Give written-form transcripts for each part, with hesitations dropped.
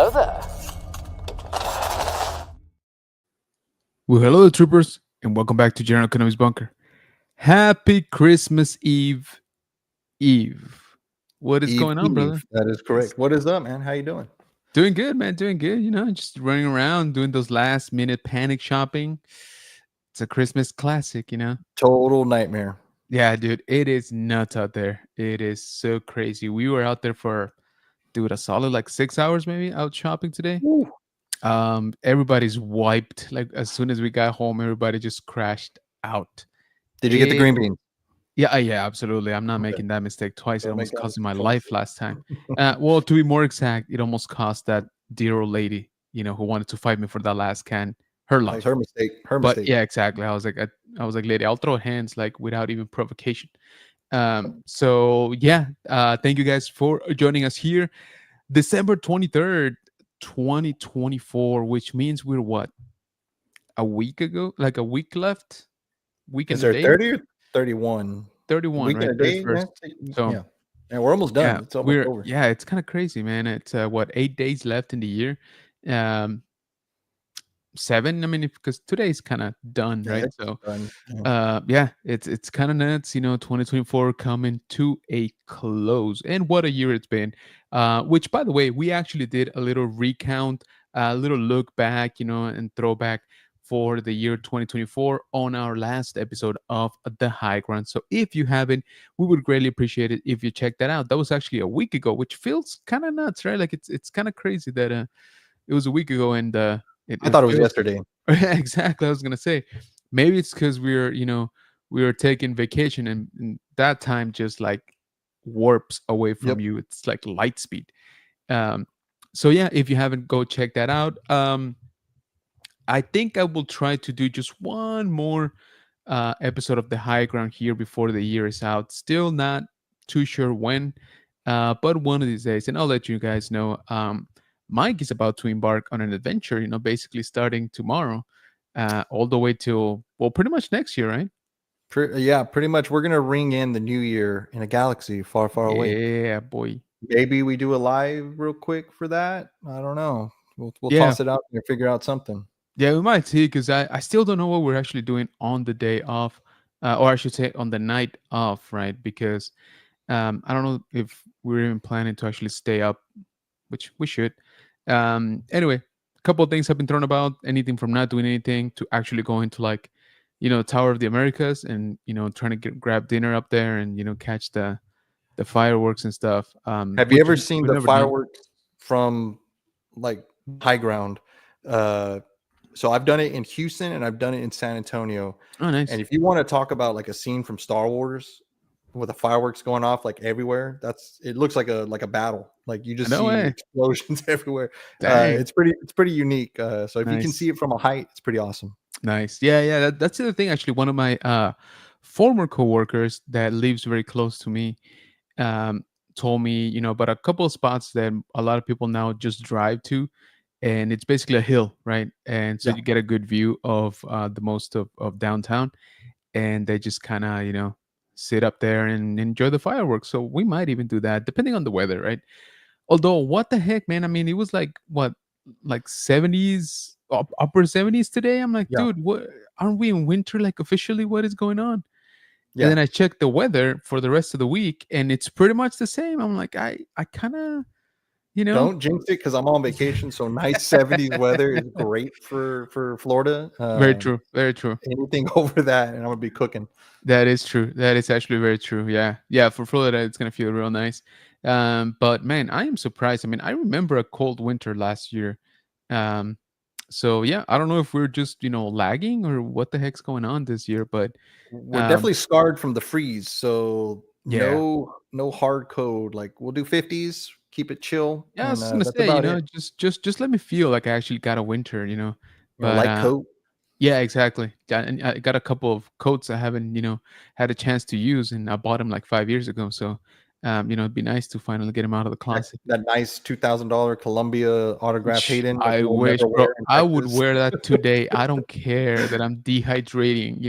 Hello there. Well, hello, troopers, and welcome back to General Economics Bunker. Happy Christmas Eve. What is Eve going on, brother? Eve. That is correct. What is up, man? How you doing? Doing good, man. Doing good. Just running around doing those last minute panic shopping. It's a Christmas classic. Total nightmare. Yeah, dude, it is nuts out there. It is so crazy. We were out there for, dude, a solid like 6 hours maybe out shopping today. Woo. Everybody's wiped. Like as soon as we got home, everybody just crashed out. Did you get the green beans? Yeah, absolutely. I'm not Okay. making that mistake twice. It Don't make almost that cost me my mistake life twice. last time. Well, to be more exact, it almost cost that dear old lady, who wanted to fight me for that last can, her That life. was her mistake. Her But mistake. yeah, exactly. I was like, lady, I'll throw hands like without even provocation. So yeah, thank you guys for joining us here, December 23rd, 2024, which means we're what, a week ago, like a week left, week Is and a there day, 30 or 31? 31, Week right? and a day? 31st. So. Yeah. And we're almost done. Yeah, It's almost over. it's kind of crazy, man. It's what, 8 days left in the year. 7, I mean, because today is kind of done, Yeah, right? it's So done. Yeah. yeah, it's kind of nuts, 2024 coming to a close. And what a year it's been. Which, by the way, we actually did a little recount, a little look back, and throwback for the year 2024 on our last episode of The High Ground. So if you haven't, we would greatly appreciate it if you check that out. That was actually a week ago, which feels kind of nuts, right? Like it's kind of crazy that it was a week ago, and I thought it was feels yesterday. exactly. I was gonna say maybe it's because we were taking vacation, and that time just like warps away from Yep. you. It's like light speed. Um, so yeah, if you haven't, go check that out. I think I will try to do just one more episode of The High Ground here before the year is out. Still not too sure when, but one of these days, and I'll let you guys know. Mike is about to embark on an adventure, basically starting tomorrow, all the way till, well, pretty much next year, right? Pretty much. We're gonna ring in the new year in a galaxy far, far away. Yeah, boy. Maybe we do a live real quick for that. I don't know. We'll Yeah. toss it out and figure out something. Yeah, we might see, because I still don't know what we're actually doing on the day off, or I should say on the night off, right? Because I don't know if we're even planning to actually stay up, which we should. Anyway, a couple of things have been thrown about. Anything from not doing anything to actually going to, like, Tower of the Americas, and trying to grab dinner up there, and catch the fireworks and stuff. Have you ever seen the fireworks from like high ground? So I've done it in Houston and I've done it in San Antonio. Oh, nice. And if you want to talk about like a scene from Star Wars with the fireworks going off like everywhere, it looks like a battle. Like you just see explosions everywhere. It's pretty unique. So if you can see it from a height, it's pretty awesome. Nice. Yeah. That's the other thing. Actually, one of my former coworkers that lives very close to me told me, about a couple of spots that a lot of people now just drive to, and it's basically a hill, right? And so you get a good view of the most of downtown, and they just kind of, sit up there and enjoy the fireworks. So we might even do that, depending on the weather, right? Although, what the heck, man? I mean, it was like what, like 70s, upper 70s today. I'm like, dude, what? Aren't we in winter? Like, officially, what is going on? Yeah. And then I checked the weather for the rest of the week, and it's pretty much the same. I'm like, I kind of, don't jinx it, because I'm on vacation. So nice 70s weather is great for Florida. Very true. Very true. Anything over that, and I'm gonna be cooking. That is true. That is actually very true. Yeah. For Florida, it's gonna feel real nice. But man, I am surprised. I mean, I remember a cold winter last year. So yeah, I don't know if we're just lagging or what the heck's going on this year, but we're definitely scarred from the freeze. So yeah, no hard code. Like we'll do 50s, keep it chill. Yeah, I was gonna say, just let me feel like I actually got a winter, But light coat. Yeah, exactly. And I got a couple of coats I haven't, had a chance to use, and I bought them like 5 years ago. So, it'd be nice to finally get them out of the closet. That nice $2,000 Columbia autograph Hayden. I wish, bro. I would wear that today. I don't care that I'm dehydrating,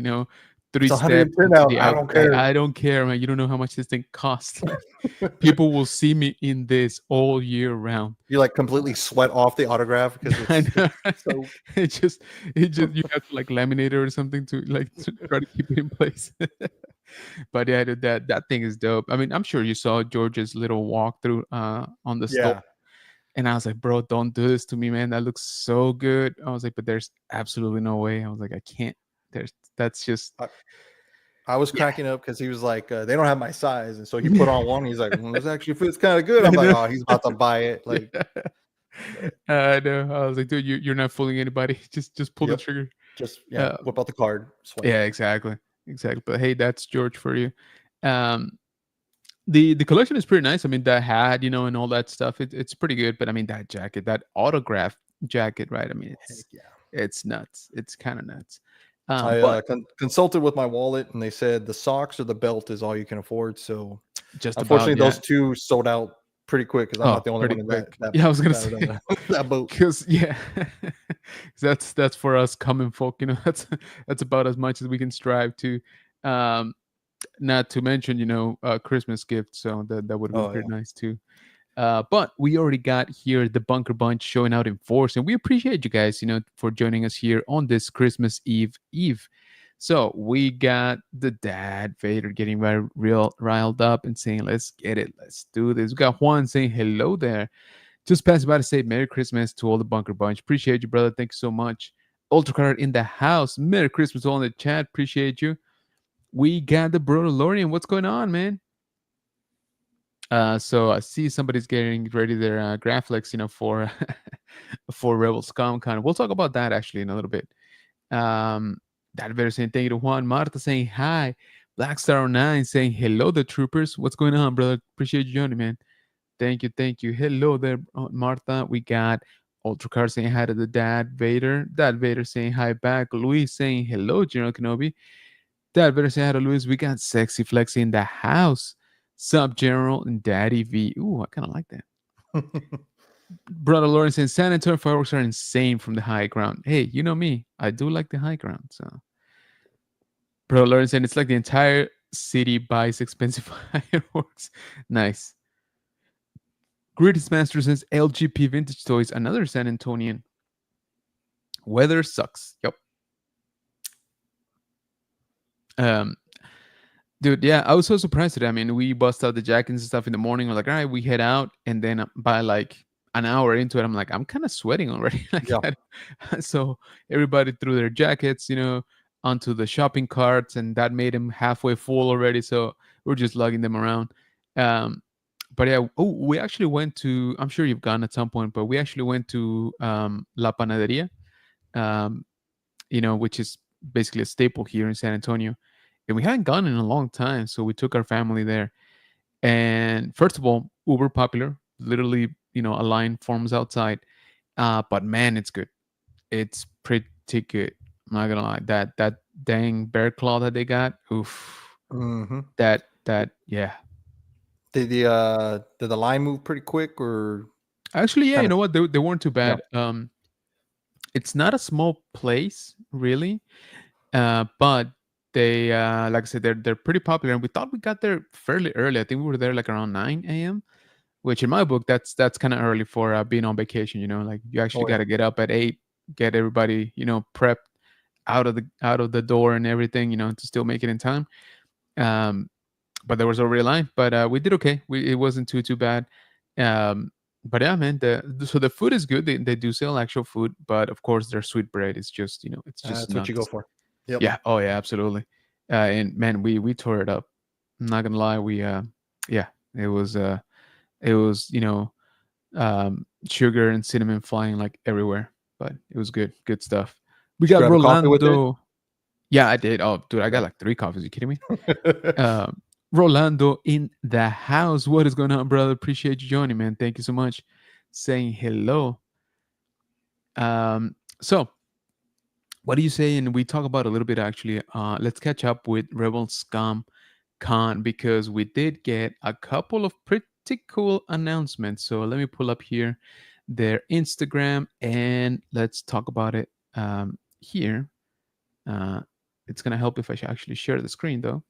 three It's steps 110 into out. the I out. don't care. I don't care, man. You don't know how much this thing costs. People will see me in this all year round. You like completely sweat off the autograph because I it's know. so. It just, you have to like laminate it or something to like to try to keep it in place. But yeah, dude, that thing is dope. I mean, I'm sure you saw George's little walkthrough on the store, Yeah. and I was like, bro, don't do this to me, man. That looks so good. I was like, but there's absolutely no way. I was like, I can't. That's just I, I was yeah. cracking up because he was like, they don't have my size, and so he put on one. He's like, this actually fits kind of good. I I'm like, know. oh, he's about to buy it. Like, Yeah. but I know. I was like, dude, you're not fooling anybody. Just pull the yep, trigger. just yeah, Uh, whip out the card, swipe. yeah, exactly, exactly. But hey, that's George for you. Um, the collection is pretty nice. I mean, that hat, and all that stuff. It's pretty good. But I mean, that jacket, that autograph jacket, right? I mean, Heck yeah. it's nuts. It's kind of nuts. I But consulted with my wallet, and they said the socks or the belt is all you can afford. So just about, unfortunately, yeah. those two sold out pretty quick because I'm Oh, not the only pretty one in that quick. that Yeah, I was gonna that say that boat. because yeah, that's for us common folk. That's about as much as we can strive to. Um, Not to mention, Christmas gifts. So that would have been Oh pretty yeah. nice too. But we already got here the Bunker Bunch showing out in force, and we appreciate you guys, for joining us here on this Christmas Eve. So we got the dad Vader getting real riled up and saying, "Let's get it, let's do this." We got Juan saying, "Hello there." Just passing by to say Merry Christmas to all the Bunker Bunch. Appreciate you, brother. Thank you so much. Ultracard in the house. Merry Christmas all in the chat. Appreciate you. We got the Bro Lorian. What's going on, man? So I see somebody's getting ready their graphics, for for Rebels Comic Con. We'll talk about that actually in a little bit. That better saying thank you to Juan. Marta saying hi. Blackstar09 saying hello, the troopers. What's going on, brother? Appreciate you joining, man. Thank you, thank you. Hello there, Martha. We got Ultracar saying hi to the dad Vader. Dad Vader saying hi back. Luis saying hello, General Kenobi. Dad Vader saying hi to Luis. We got Sexy Flexi in the house. Sub General and Daddy V. Ooh, I kind of like that. Brother Lawrence saying San Antonio fireworks are insane from the high ground. Hey, you know me. I do like the high ground. So, Brother Lawrence saying it's like the entire city buys expensive fireworks. Nice. Greatest Master says LGP Vintage Toys, another San Antonian. Weather sucks. Yep. Um, Dude, yeah, I was so surprised today. I mean, we bust out the jackets and stuff in the morning. We're like, all right, we head out, and then by like an hour into it, I'm like, I'm kind of sweating already. Like, Yeah. so everybody threw their jackets, onto the shopping carts, and that made them halfway full already. So we're just lugging them around. Um, but yeah, oh, we actually went to. I'm sure you've gone at some point, but we actually went to La Panaderia, um, which is basically a staple here in San Antonio. And we hadn't gone in a long time, so we took our family there. And first of all, uber popular. Literally, a line forms outside. But man, it's good. It's pretty good. I'm not gonna lie. That dang bear claw that they got. Oof. Hmm. That yeah. Did the line move pretty quick or Actually, yeah. You kind of? know what? They weren't too Yeah. bad. It's not a small place, really. But they, like I said, they're pretty popular, and we thought we got there fairly early. I think we were there like around 9 a.m., which in my book that's kind of early for being on vacation. Like you actually Oh got yeah. to get up at 8, get everybody prepped out of the door and everything, to still make it in time. Um, but there was already a line, but we did okay. It wasn't too bad. Um, but yeah, man, so the food is good. They do sell actual food, but of course their sweet bread is just it's just That's what you go nuts. for. Yep. Yeah. Oh, yeah. Absolutely. And man, we tore it up. I'm not gonna lie. Yeah, it was sugar and cinnamon flying like everywhere, but it was good. Good stuff. We Did you got grab a coffee with it? Rolando. Yeah, I did. Oh, dude, I got Yeah. like 3 coffees. You kidding me? Rolando in the house. What is going on, brother? Appreciate you joining, man. Thank you so much. Saying hello. So what do you say? And we talk about a little bit actually. Let's catch up with Rebel Scum Con because we did get a couple of pretty cool announcements. So let me pull up here their Instagram and let's talk about it here. Uh, It's gonna help if I should actually share the screen though.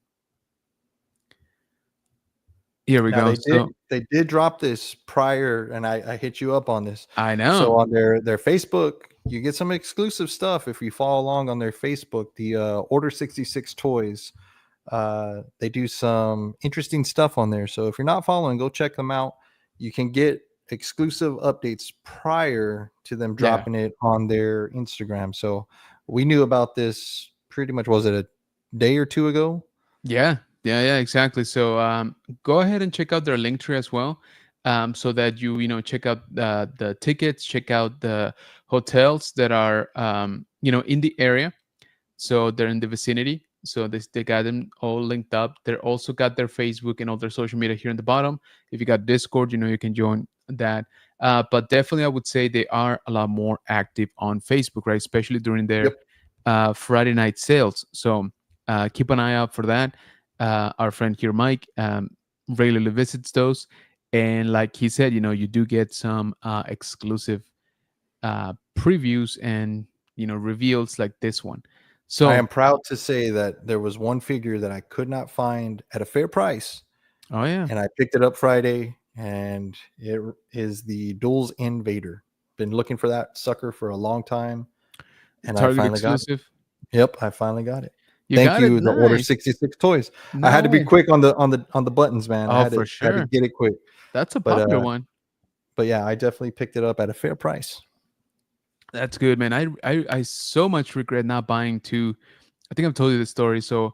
Here we Now go. So they did drop this prior, and I hit you up on this. I So know. on their Facebook, you get some exclusive stuff if you follow along on their Facebook. The Order 66 Toys, they do some interesting stuff on there. So if you're not following, go check them out. You can get exclusive updates prior to them Yeah. dropping it on their Instagram. So we knew about this pretty much, was it a day or two ago? Yeah, yeah, exactly. So go ahead and check out their link tree as well, so that you check out the tickets, check out the hotels that are in the area. So they're in the vicinity. So they got them all linked up. They're also got their Facebook and all their social media here in the bottom. If you got Discord, you can join that. But definitely, I would say they are a lot more active on Facebook, right? Especially during their Yep. Friday night sales. So keep an eye out for that. Our friend here, Mike, regularly visits those. And like he said, you do get some exclusive previews and reveals like this one. I So, am proud to say that there was one figure that I could not find at a fair price, oh yeah, and I picked it up Friday, and it is the Duels Invader. Been looking for that sucker for a long time, and I Target finally got it. exclusive. Yep, I finally got it. You Thank got it. you, the Order Nice. 66 Toys. I No had to be way. quick on the buttons, man. I Oh, had for to sure. get it quick. That's a But popular one. but yeah, I definitely picked it up at a fair price. That's good, man. I so much regret not buying two. I think I've told you the story. So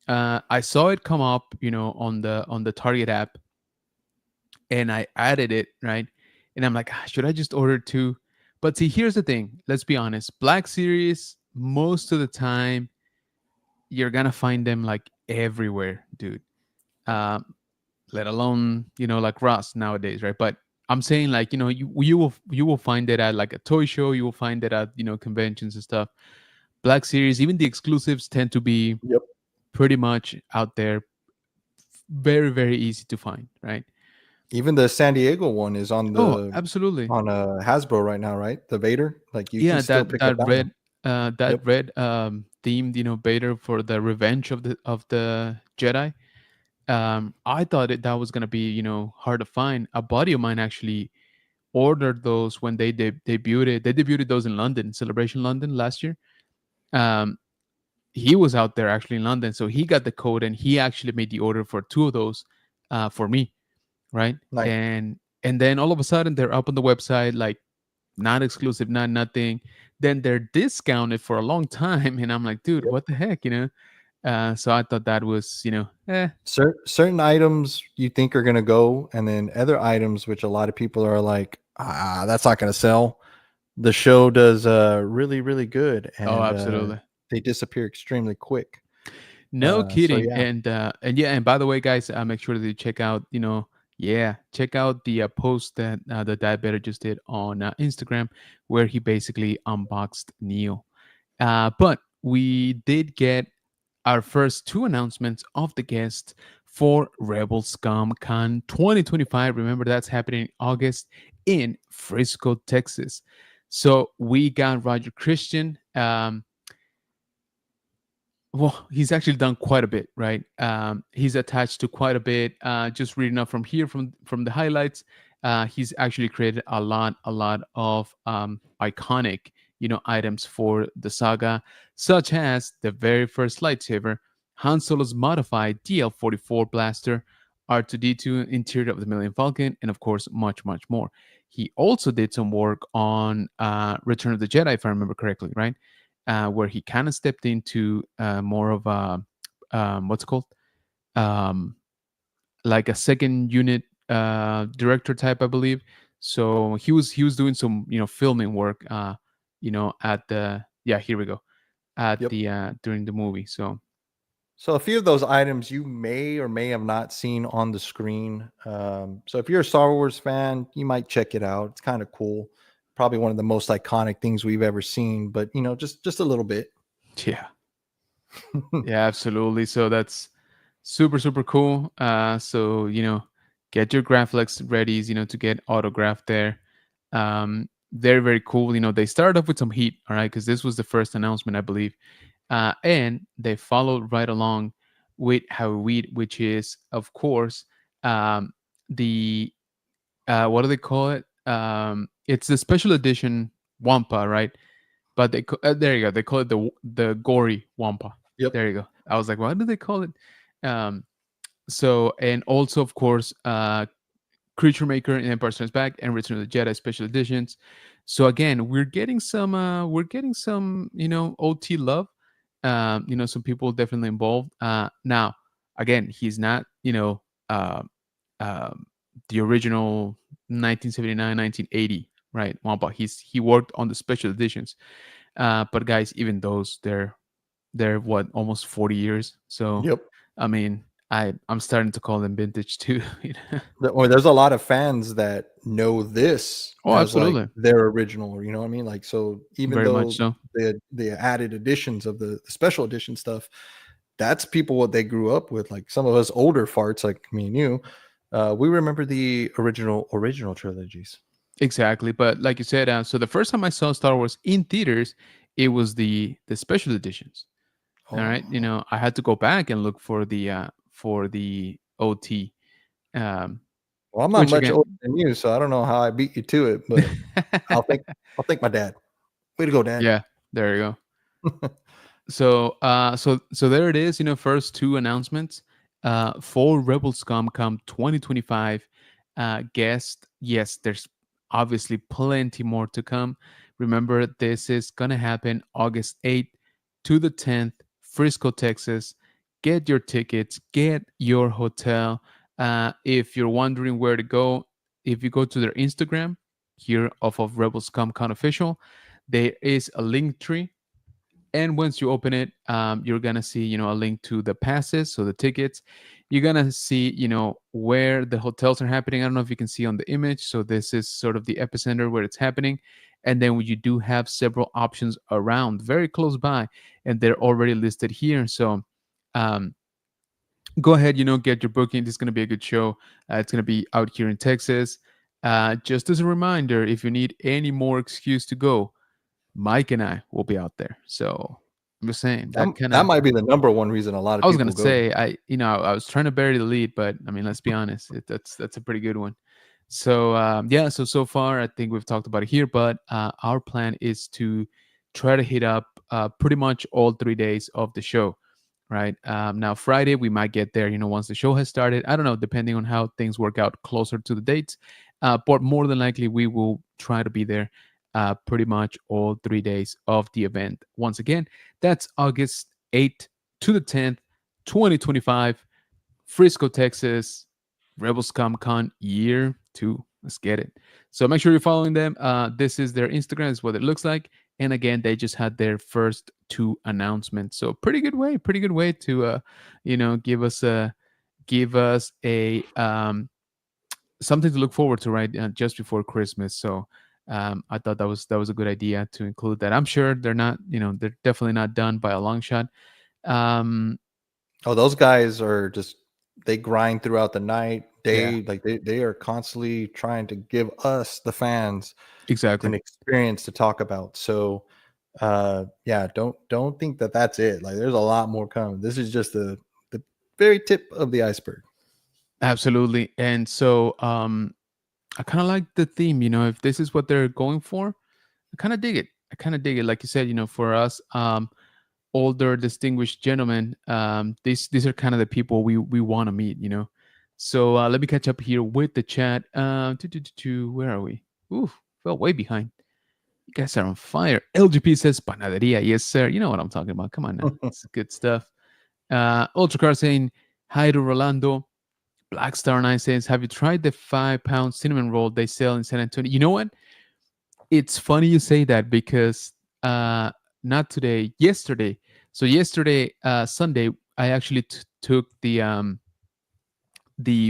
I saw it come up, on the Target app, and I added it, right? And I'm like, should I just order two? But see, here's the thing. Let's be honest. Black Series, most of the time, you're gonna find them like everywhere, dude. Um, let alone like Ross nowadays, right? But I'm saying like you will find it at like a toy show. You will find it at conventions and stuff. Black Series, even the exclusives tend to be Yep. pretty much out there, very very easy to find, right? Even the San Diego one is Oh, absolutely. on Hasbro right now, right? The Vader, like you can Yeah, still that pick up that that one. red that Yep. red themed Vader for the revenge of the Jedi. I thought that was gonna be hard to find. A buddy of mine actually ordered those when they debuted it. They debuted those in London, Celebration London last year. Um, he was out there actually in London, so he got the code and he actually made the order for two of those for me, right? Nice. And then all of a sudden they're up on the website, like not exclusive, not nothing. Then they're discounted for a long time, and I'm like, dude, Yep. what the heck? So I thought that was, Certain items you think are going to go, and then other items which a lot of people are like, that's not going to sell. The show does really really good, oh, and absolutely. they disappear extremely quick. No So kidding. yeah, And yeah, and by the way, guys, make sure that you check out, check out the post that the Dad Better just did on Instagram, where he basically unboxed Neo. But we did get our first two announcements of the guests for Rebel Scum Con 2025. Remember, that's happening in August in Frisco, Texas. So we got Roger Christian. Well, he's actually done quite a bit, right? He's attached to quite a bit. Just reading up from here, from the highlights, he's actually created a lot of iconic, items for the saga, such as the very first lightsaber, Han Solo's modified DL-44 blaster, R2D2 interior of the Millennium Falcon, and of course, much much more. He also did some work on Return of the Jedi, if I remember correctly, right? Where he kind of stepped into more of a what's it called, um, like a second unit director type, I believe. So he was doing some filming work, at the yeah, here we go, at yep. the during the movie. So So a few of those items you may or may have not seen on the screen. So if you're a Star Wars fan, you might check it out. It's kind of cool. Probably one of the most iconic things we've ever seen, but just a little bit. yeah, yeah, absolutely. So that's super super cool. So get your Graphics readies, to get autographed there. Very very cool. They started off with some heat, all right, because this was the first announcement, I believe. And they followed right along with Halloween, which is, of course, the what do they call it? It's the special edition Wampa, right? But there you go. They call it the gory Wampa. Yep. There you go. I was like, what do they call it? Um, so, and also, of course, Creature Maker and Empire Strikes Back and Return of the Jedi special editions. So again, we're getting some, OT love. Some people definitely involved. Now, again, he's not, uh, um, the original 1979, 1980, right? Wampa. He worked on the special editions. But guys, even those, they're what, almost 40 years. So, Yep. I mean, I'm starting to call them vintage too. Or there's a lot of fans that know this Oh, as like absolutely. their original, you know what I mean? Like, so even Very much though so. the added editions of the special edition stuff, that's people what they grew up with. Like some of us older farts, like me and you, we remember the original trilogies. Exactly. But like you said, so the first time I saw Star Wars in theaters, it was the special editions. All right. Oh, I had to go back and look for the OT. Um, well, I'm not which much again, older than you, so I don't know how I beat you to it, but I'll think I'll thank my dad. Way to go, dad. yeah, there you go. So there it is. First two announcements. For Rebel Scum come 2025. Guest, yes, there's obviously plenty more to come. Remember, this is gonna happen August 8th to the 10th, Frisco, Texas. Get your tickets, get your hotel. If you're wondering where to go, if you go to their Instagram here off of Rebel Scum Con Official, there is a link tree, and once you open it, you're gonna see a link to the passes, so the tickets. You're gonna see where the hotels are happening. I don't know if you can see on the image, so this is sort of the epicenter where it's happening. And then you do have several options around very close by, and they're already listed here. So um, go ahead, get your booking. This is going to be a good show. It's going to be out here in Texas. Just as a reminder, if you need any more excuse to go, Mike and I will be out there. So I'm just saying that kind That of. might be the number one reason a lot of I was gonna people go. say I was trying to bury the lead, but I mean, let's be honest, that's a pretty good one. So yeah, so far I think we've talked about it here, but our plan is to try to hit up pretty much all 3 days of the show. Right now, Friday we might get there. Once the show has started, I don't know, depending on how things work out closer to the dates. But more than likely, we will try to be there pretty much all 3 days of the event. Once again, that's August 8th to the 10th, 2025, Frisco, Texas, Rebels Comic Con year two. Let's get it. So make sure you're following them. This is their Instagram, this is what it looks like. And again, they just had their first two announcements. So pretty good way to give us a something to look forward to, right? Just before Christmas. So I thought that was a good idea to include that. I'm sure they're not, they're definitely not done by a long shot. Um, Oh, those guys are just they grind throughout the night, yeah, day, like they are constantly trying to give us the fans exactly. an experience to talk about. So yeah, don't think that that's it. Like there's a lot more coming. This is just the very tip of the iceberg. Absolutely. And so I kind of like the theme, if this is what they're going for, I kind of dig it. I kind of dig it. Like you said, for us, older distinguished gentlemen, these are kind of the people we want to meet. So let me catch up here with the chat. Where are we? Ooh, fell way behind. You guys are on fire. LGP says panaderia. Yes, sir. You know what I'm talking about. Come on now. It's good stuff. Ultracar saying hi to Rolando. Black Star 9 says, have you tried the 5 pound cinnamon roll they sell in San Antonio? You know what? It's funny you say that because not today, yesterday. So yesterday, Sunday, I actually took the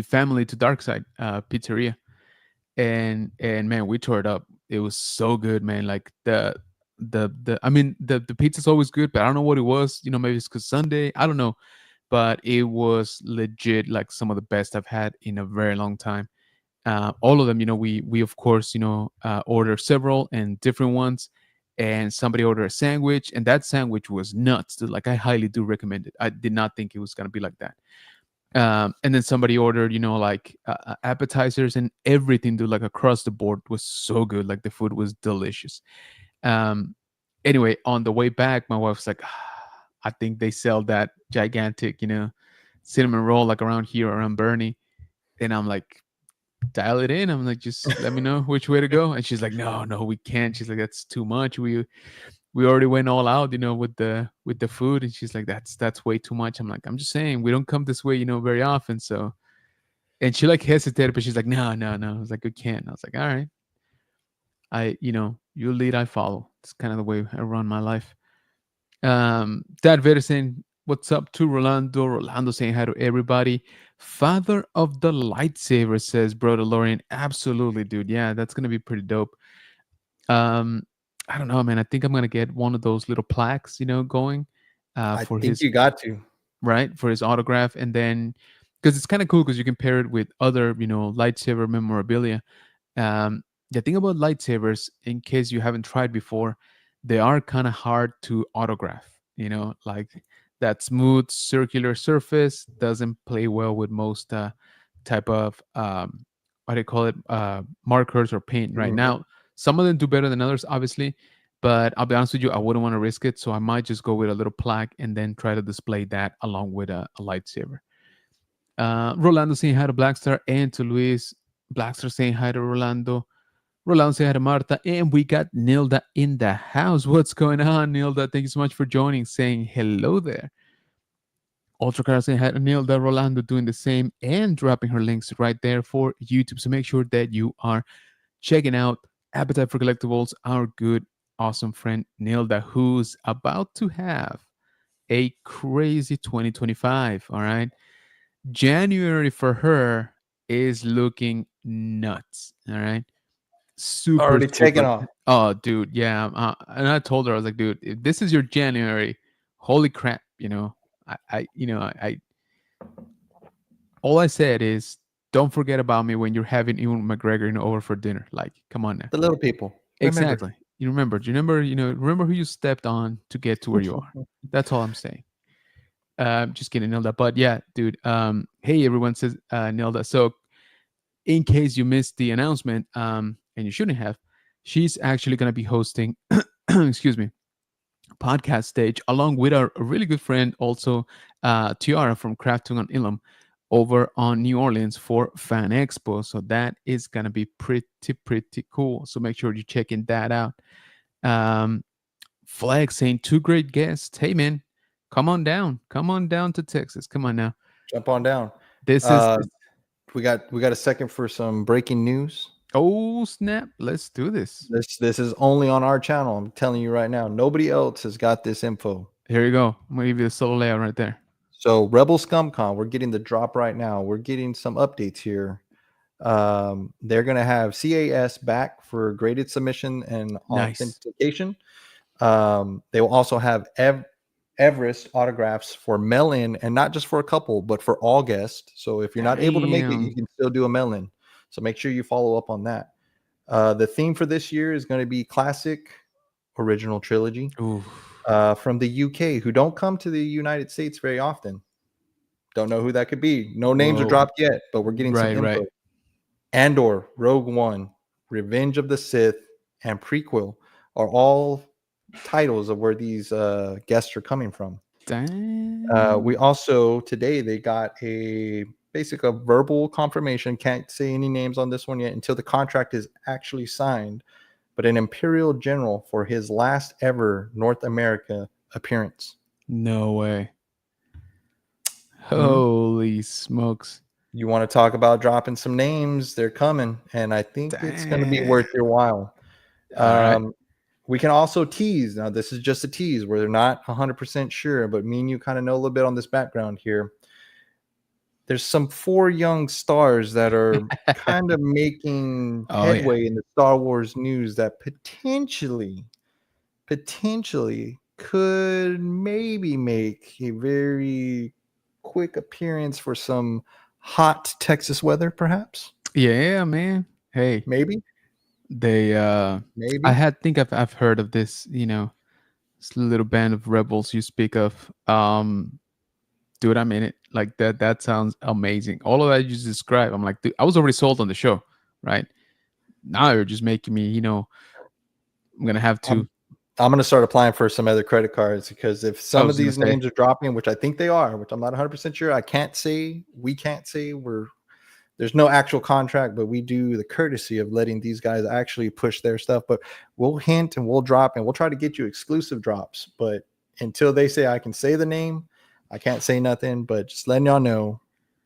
family to Darkside Pizzeria, and man, we tore it up. It was so good, man. Like the I mean the pizza's always good, but I don't know what it was. Maybe it's because Sunday. I don't know, but it was legit like some of the best I've had in a very long time. All of them, we of course order several and different ones, and somebody ordered a sandwich, and that sandwich was nuts, dude. Like I highly do recommend it. I did not think it was gonna be like that. And then somebody ordered, like appetizers and everything, dude. Like across the board was so good. Like the food was delicious. Um, anyway, on the way back, my wife's like, I think they sell that gigantic, cinnamon roll like around here, around Bernie. And I'm like, dial it in. I'm like, just let me know which way to go. And she's like, no, no, we can't. She's like, that's too much. We already went all out, with the food. And she's like, that's way too much. I'm like, I'm just saying, we don't come this way, very often. So, and she like hesitated, but she's like, no, no, no. I was like, we can't. I was like, all right. You lead, I follow. It's kind of the way I run my life. Dad Vader saying, what's up to Rolando? Rolando saying hi to everybody. Father of the lightsaber says, bro, DeLorean. Absolutely, dude. Yeah, that's gonna be pretty dope. Um, I don't know, man. I think I'm gonna get one of those little plaques, going, I for think his you got to. right, for his autograph, and then because it's kind of cool because you can pair it with other, lightsaber memorabilia. The thing about lightsabers, in case you haven't tried before, they are kind of hard to autograph. Like that smooth circular surface doesn't play well with most type of what do you call it, markers or paint. Right Mhm. now, some of them do better than others, obviously. But I'll be honest with you, I wouldn't want to risk it, so I might just go with a little plaque and then try to display that along with a lightsaber. Rolando saying hi to Blackstar and to Luis. Blackstar saying hi to Rolando. Rolando saying hi to Marta. And we got Nilda in the house. What's going on, Nilda? Thank you so much for joining, saying hello there. Ultracar saying hi to Nilda. Rolando doing the same and dropping her links right there for YouTube. So make sure that you are checking out Appetite for Collectibles, our good, awesome friend Nilda, who's about to have a crazy 2025. All right. January for her is looking nuts. All right. Super, Already taken super. off. Oh, dude. Yeah. And I told her, I was like, dude, if this is your January, holy crap. All I said is, don't forget about me when you're having Ewan McGregor, over for dinner. Like, come on now. The little people. Remember. Exactly. You remember. Do you remember, remember who you stepped on to get to where you are? That's all I'm saying. Just kidding, Nilda. But yeah, dude. Hey, everyone, says Nilda. So in case you missed the announcement, and you shouldn't have, she's actually going to be hosting, excuse me, podcast stage along with our really good friend, also Tiara from Crafting on Ilum, over on New Orleans for Fan Expo. So that is going to be pretty cool. So make sure you're checking that out. Um, Flag saying, two great guests. Hey, man, come on down to Texas. Come on now. Jump on down. This is this, We got a second for some breaking news. oh snap. Let's do this. This is only on our channel. I'm telling you right now. Nobody else has got this info. Here you go. I'm gonna give you the solo layout right there. So Rebel ScumCon, we're getting the drop right now. We're getting some updates here. They're going to have CAS back for graded submission and Nice. authentication. They will also have Everest autographs for mail-in, and not just for a couple, but for all guests. So if you're not able to make it, you Damn. can still do a mail-in. So make sure you follow up on that. The theme for this year is going to be classic original trilogy Ooh. from the UK, who don't come to the United States very often. Don't know who that could be. No names are Whoa. dropped yet, but we're getting some Right, info. right. Andor, Rogue One, Revenge of the Sith, and Prequel are all titles of where these guests are coming from. Damn. We also today they got a verbal confirmation. Can't say any names on this one yet until the contract is actually signed. But an Imperial General for his last ever North America appearance. No way. Holy smokes. You want to talk about dropping some names? They're coming, and I think it's going to be Damn. worth your while. All right. We can also tease. Now, this is just a tease where they're not 100% sure, but me and you kind of know a little bit on this background here. There's some 4 young stars that are kind of making Oh yeah. headway in the Star Wars news that potentially could maybe make a very quick appearance for some hot Texas weather, perhaps. Yeah, man. Hey, Maybe. They I maybe. had think I've heard of this, this little band of rebels you speak of. Dude, I'm in it. Like that sounds amazing. All of that you just described, I'm like, dude, I was already sold on the show, right? Now you're just making me, I'm gonna have to. I'm gonna start applying for some other credit cards because if I some of was gonna these say, names are dropping, which I think they are, which I'm not 100% sure, I can't say. We can't say there's no actual contract, but we do the courtesy of letting these guys actually push their stuff. But we'll hint and we'll drop and we'll try to get you exclusive drops. But until they say I can say the name, I can't say nothing. But just letting y'all know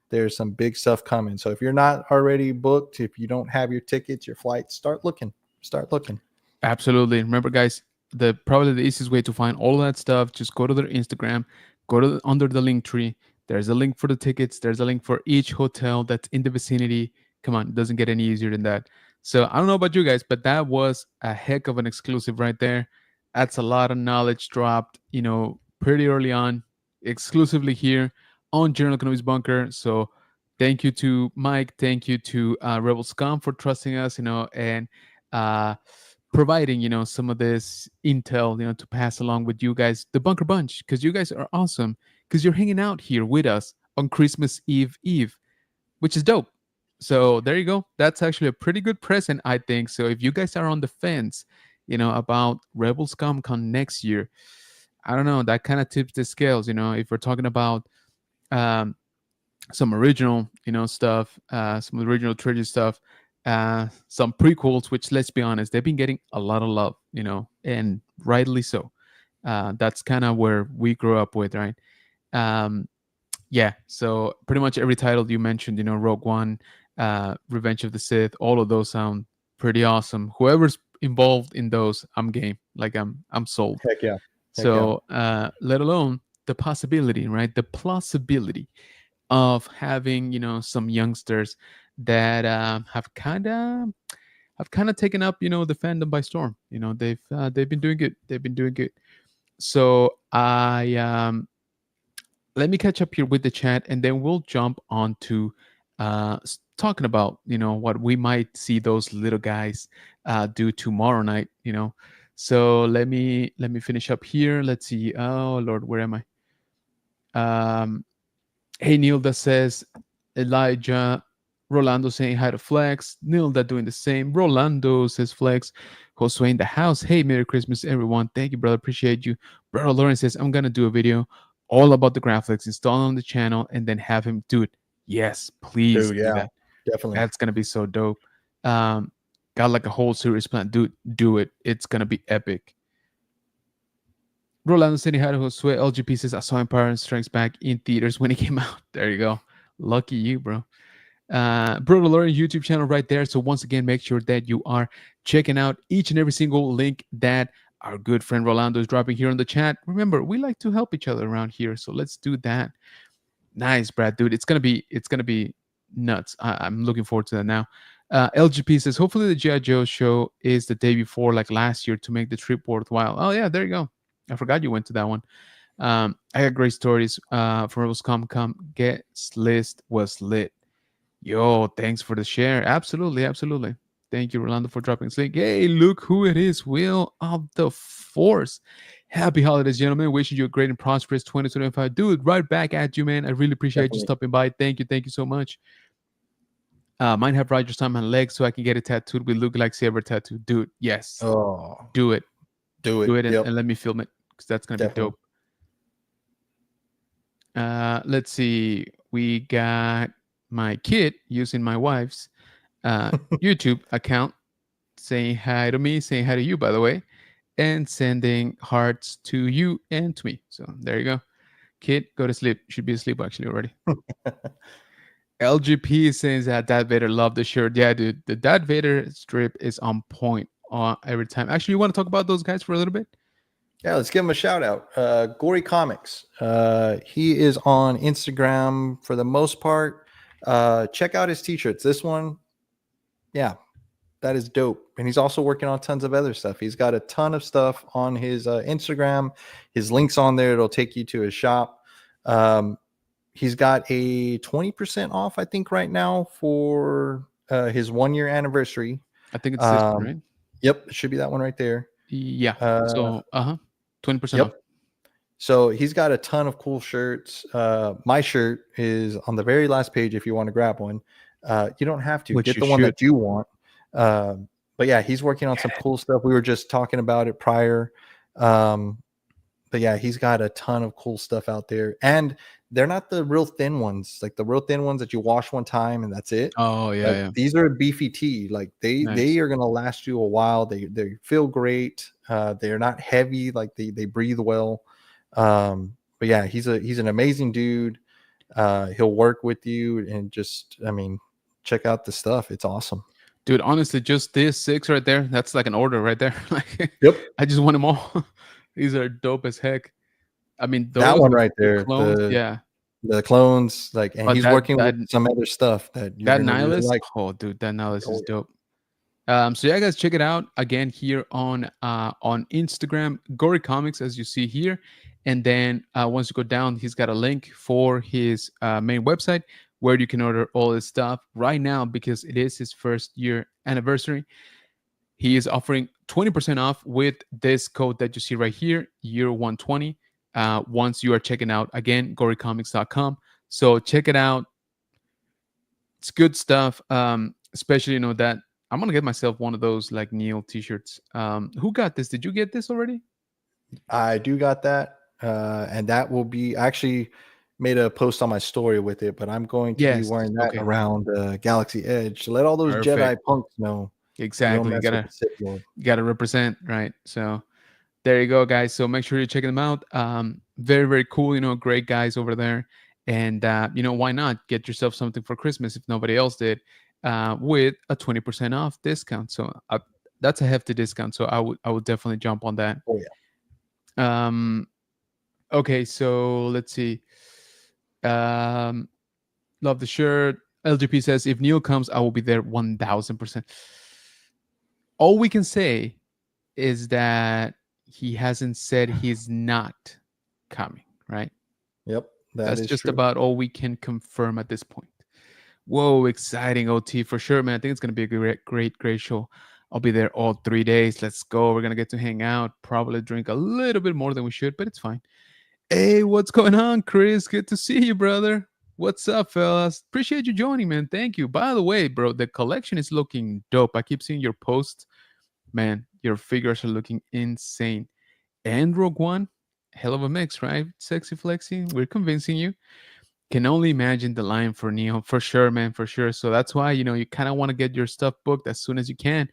there's some big stuff coming. So if you're not already booked, if you don't have your tickets, your flights, start looking. Start looking. absolutely. Remember, guys, probably the easiest way to find all of that stuff, just go to their Instagram, go to under the link tree. There's a link for the tickets. There's a link for each hotel that's in the vicinity. Come on, it doesn't get any easier than that. So I don't know about you guys, but that was a heck of an exclusive right there. That's a lot of knowledge dropped, pretty early on, exclusively here on Journal Economics Bunker. So thank you to Mike. Thank you to Rebel Scum for trusting us, and uh, providing some of this intel to pass along with you guys, the Bunker Bunch, because you guys are awesome, because you're hanging out here with us on Christmas Eve, which is dope. So there you go. That's actually a pretty good present, I think. So if you guys are on the fence about Rebels Comic Con next year, I don't know, that kind of tips the scales. If we're talking about um, some original, stuff, some original trilogy stuff, some prequels, which let's be honest, they've been getting a lot of love, and rightly so. That's kind of where we grew up with, right? Um, yeah, so pretty much every title you mentioned, Rogue One, Revenge of the Sith, all of those sound pretty awesome. Whoever's involved in those, I'm game. Like I'm sold. Heck yeah. Heck yeah. So let alone the possibility, right? The plausibility of having some youngsters that have kind of taken up the fandom by storm. They've been doing good. They've been doing good. So I let me catch up here with the chat, and then we'll jump on to talking about what we might see those little guys do tomorrow night. So let me finish up here. Let's see. Oh Lord, where am I? Hey, Nilda says, Elijah, Rolando saying hi to Flex, Nilda doing the same. Rolando says Flex, Josue in the house. Hey, Merry Christmas, everyone. Thank you, brother. Appreciate you. Brother Lauren says, I'm going to do a video all about the graphics, install on the channel, and then have him do it. Yes, please Dude, do yeah. that. Definitely. That's going to be so dope. Got like a whole series plan. Dude, do it. It's going to be epic. Rolando City had Josue LGP says, I saw Empire Strikes Back in theaters when it came out. There you go. Lucky you, bro. Brutal Learning YouTube channel right there. So once again, make sure that you are checking out each and every single link that our good friend Rolando is dropping here in the chat. Remember, we like to help each other around here, so let's do that. Nice, Brad, dude. It's gonna be nuts. I'm looking forward to that now. LGP says, hopefully the G.I. Joe show is the day before, like last year, to make the trip worthwhile. Oh yeah, there you go. I forgot you went to that one. I got great stories from Rebels Comic Con. Guest list was lit. Yo, thanks for the share. Absolutely, absolutely. Thank you, Rolando, for dropping this link. Hey, look who it is. Will of the Force. Happy holidays, gentlemen. Wishing you a great and prosperous 2025. Dude, right back at you, man. I really appreciate you Definitely. stopping by. Thank you. Thank you so much. Might have Roger's time on my leg so I can get it tattooed with Luke like Saber tattoo. Dude, yes. Oh, Do it. do it. Do it, and, Yep. and let me film it because that's going to be Definitely. dope. Let's see. We got my kid using my wife's YouTube account, saying hi to me, saying hi to you, by the way, and sending hearts to you and to me. So there you go. Kid, go to sleep. You should be asleep actually already. LGP says that Darth Vader loved the shirt. Yeah, dude, the Darth Vader strip is on point every time. Actually, you want to talk about those guys for a little bit? Yeah, let's give him a shout out. Gory Comics. He is on Instagram for the most part. Check out his t-shirts. This one, yeah, that is dope. And he's also working on tons of other stuff. He's got a ton of stuff on his Instagram. His link's on there. It'll take you to his shop. He's got a 20% off, I think, right now for his 1 year anniversary. I think it's this one, Um, right? yep, it should be that one right there. Yeah. Uh, So, 20% yep. off. So he's got a ton of cool shirts. My shirt is on the very last page if you want to grab one. You don't have to Which get you the one should. that you want. But yeah, he's working on some cool stuff. We were just talking about it prior. Um, but yeah, he's got a ton of cool stuff out there. And they're not the real thin ones, like the real thin ones that you wash one time and that's it. Oh, yeah, Like yeah. these are beefy tea. Like they Nice. are gonna last you a while. They feel great. They're not heavy, like they breathe well. But yeah, he's an amazing dude. He'll work with you and just, I mean, check out the stuff. It's awesome. Dude, honestly, just this 6 right there, that's like an order right there. Like, Yep. I just want them all. These are dope as heck. I mean, That those one with right the there, clones, yeah. the clones, like, and But he's working with some other stuff that you're that gonna really nihilist, like. oh, dude, that nihilist Oh is dope. So yeah, guys, check it out again here on Instagram, Gory Comics, as you see here, and then once you go down, he's got a link for his main website where you can order all his stuff right now because it is his first year anniversary. He is offering 20% off with this code that you see right here, year 120. Once you are checking out again, gorycomics.com. So check it out. It's good stuff. Especially that I'm gonna get myself one of those like Neil t-shirts. Who got this? Did you get this already? I do got that, and that will be, I actually made a post on my story with it, but I'm going to be Yes. wearing that Okay. around Galaxy Edge to let all those Perfect. Jedi punks know you don't Exactly. You mess with gotta the Sith Lord. you gotta represent, right? So there you go, guys. So make sure you check them out. Very, very cool. Great guys over there. And why not get yourself something for Christmas if nobody else did, with a 20% off discount. So that's a hefty discount. So I would definitely jump on that. Oh yeah. Um, okay, so let's see. Um, love the shirt. LGP says if Neil comes, I will be there 1000%. All we can say is that he hasn't said he's not coming, right? Yep, that That's is just true. about all we can confirm at this point. Whoa, exciting OT for sure, man. I think it's gonna be a great, great, great show. I'll be there all 3 days. Let's go. We're gonna get to hang out, probably drink a little bit more than we should, but it's fine. Hey, what's going on, Chris? Good to see you, brother. What's up, fellas? Appreciate you joining, man. Thank you. By the way, bro, the collection is looking dope. I keep seeing your posts. Man, your figures are looking insane. And Rogue One, hell of a mix, right? Sexy Flexi, we're convincing you. Can only imagine the line for Neo, for sure, man, for sure. So that's why, you kind of want to get your stuff booked as soon as you can.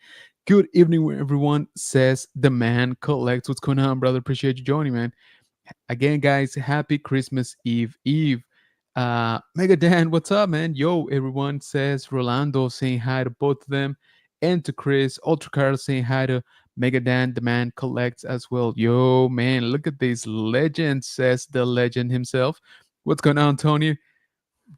Good evening, everyone, says the man collects. What's going on, brother? Appreciate you joining, man. Again, guys, happy Christmas Eve. Mega Dan, what's up, man? Yo, everyone, says Rolando, saying hi to both of them, and to Chris. Ultra Carl saying hi to Mega Dan, the man collects as well. Yo, man, look at these legends, says the legend himself. What's going on, Tony?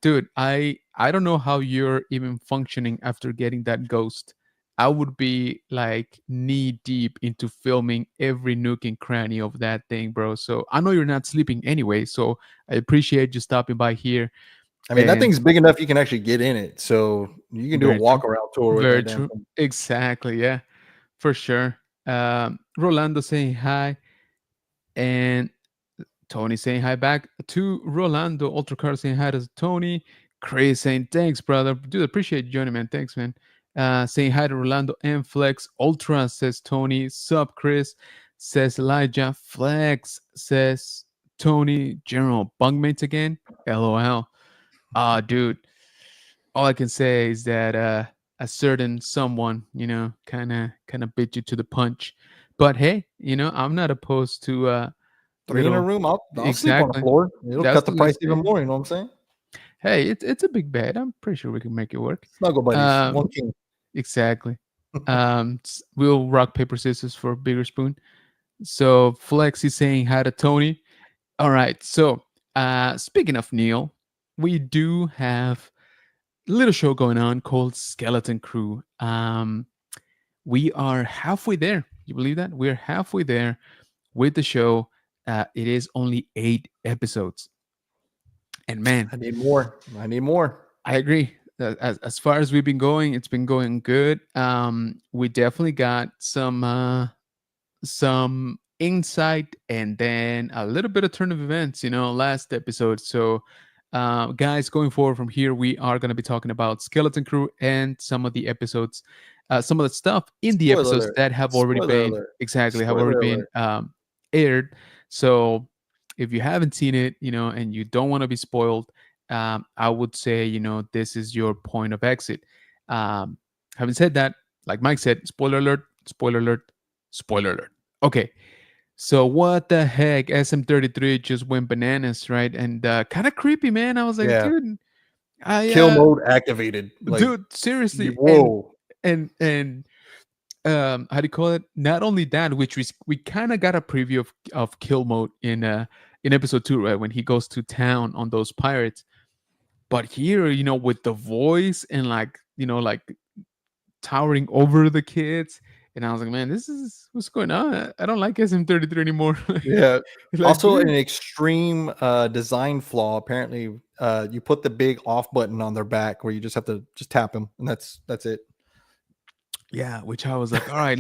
Dude, I don't know how you're even functioning after getting that ghost. I would be like knee deep into filming every nook and cranny of that thing, bro. So I know you're not sleeping anyway, so I appreciate you stopping by here. I mean, that And thing's big enough you can actually get in it, so you can do a very true. walk around tour with Very that damn true. thing. Exactly, yeah. For sure. Rolando saying hi, and Tony saying hi back to Rolando. Ultracar saying hi to Tony. Chris saying thanks, brother. Dude, appreciate you joining, man. Thanks, man. Saying hi to Rolando and Flex. Ultra says Tony. Sup, Chris says Elijah. Flex says Tony. General Bunkmates again. LOL. Dude. All I can say is that a certain someone, kind of bit you to the punch. But hey, I'm not opposed to Three in a little. room, I'll sleep on the Exactly. floor. It'll That's cut the what I price even say. more, you know what I'm saying? Hey, it's a big bed. I'm pretty sure we can make it work. Snuggle buddies, Um, one king. exactly. We'll rock paper scissors for a bigger spoon. So Flex is saying hi to Tony. All right. So speaking of Neil, we do have a little show going on called Skeleton Crew. We are halfway there. You believe that? We're halfway there with the show. It is only 8 episodes. And man, I need more. I need more. I agree. as far as we've been going, it's been going good. We definitely got some insight and then a little bit of turn of events, last episode. So, guys, going forward from here, we are going to be talking about Skeleton Crew and some of the episodes, some of the stuff in the Spoiler episodes alert. that have already Spoiler been alert. exactly have already Spoiler been alert. aired. So, if you haven't seen it, and you don't want to be spoiled, I would say, this is your point of exit. Um, Having said that, like Mike said, spoiler alert, spoiler alert, spoiler alert. Okay, so what the heck? SM33 just went bananas, right? And kind of creepy, man. I was like, Yeah. dude, I Kill mode activated. Like, dude, seriously. and whoa. and and how do you call it? Not only that, which we kind of got a preview of kill mode in episode 2, right? When he goes to town on those pirates. But here, with the voice and like towering over the kids. And I was like, man, this is what's going on. I don't like SM33 anymore. Yeah. Like, Also, an dude. extreme design flaw. Apparently, you put the big off button on their back where you just have to just tap them, and that's it. Yeah, which I was like, all right,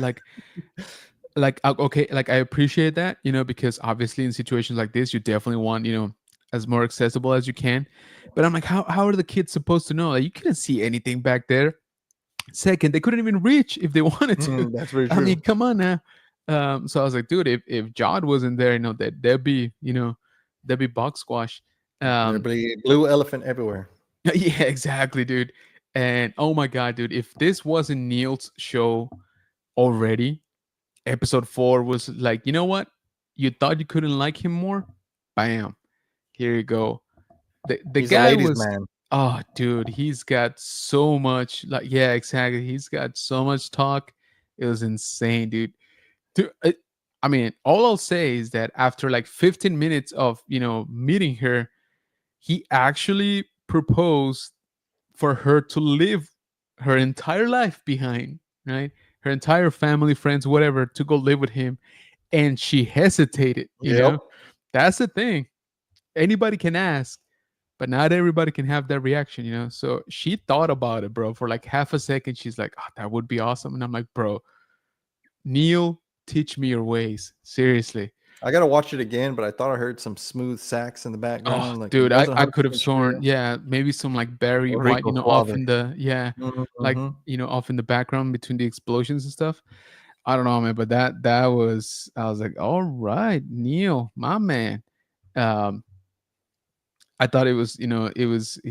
okay, like I appreciate that, because obviously in situations like this, you definitely want, as more accessible as you can. But I'm like, how are the kids supposed to know? Like, you couldn't see anything back there. Second, they couldn't even reach if they wanted to. That's very I true. mean, come on now. So I was like, dude, if Jod wasn't there, there'd be box squash. There'd Um, be blue elephant everywhere. yeah, exactly, dude. And oh my god, dude, if this wasn't Neil's show already, episode 4 was like, you know what? You thought you couldn't like him more? Bam. Here you go. The He's a guy ladies' was, man. oh dude, he's got so much, like, yeah, exactly. He's got so much talk. It was insane, dude. Dude, I mean, all I'll say is that after like 15 minutes of, meeting her, he actually proposed for her to live her entire life behind, right? Her entire family, friends, whatever, to go live with him. And she hesitated, Yep. That's the thing. Anybody can ask, but not everybody can have that reaction, So she thought about it, bro, for like half a second. She's like, oh, that would be awesome. And I'm like, bro, Neil, teach me your ways. Seriously. I gotta watch it again, but I thought I heard some smooth sax in the Oh, background. Like, it dude, wasn't I could have 100% sworn, sure. yeah, maybe some like Barry White, Rico off Suave. in the, yeah, like, Mm-hmm. off in the background between the explosions and stuff. I don't know, man, but that was, I was like, all right, Neil, my man. Um, I thought it was, he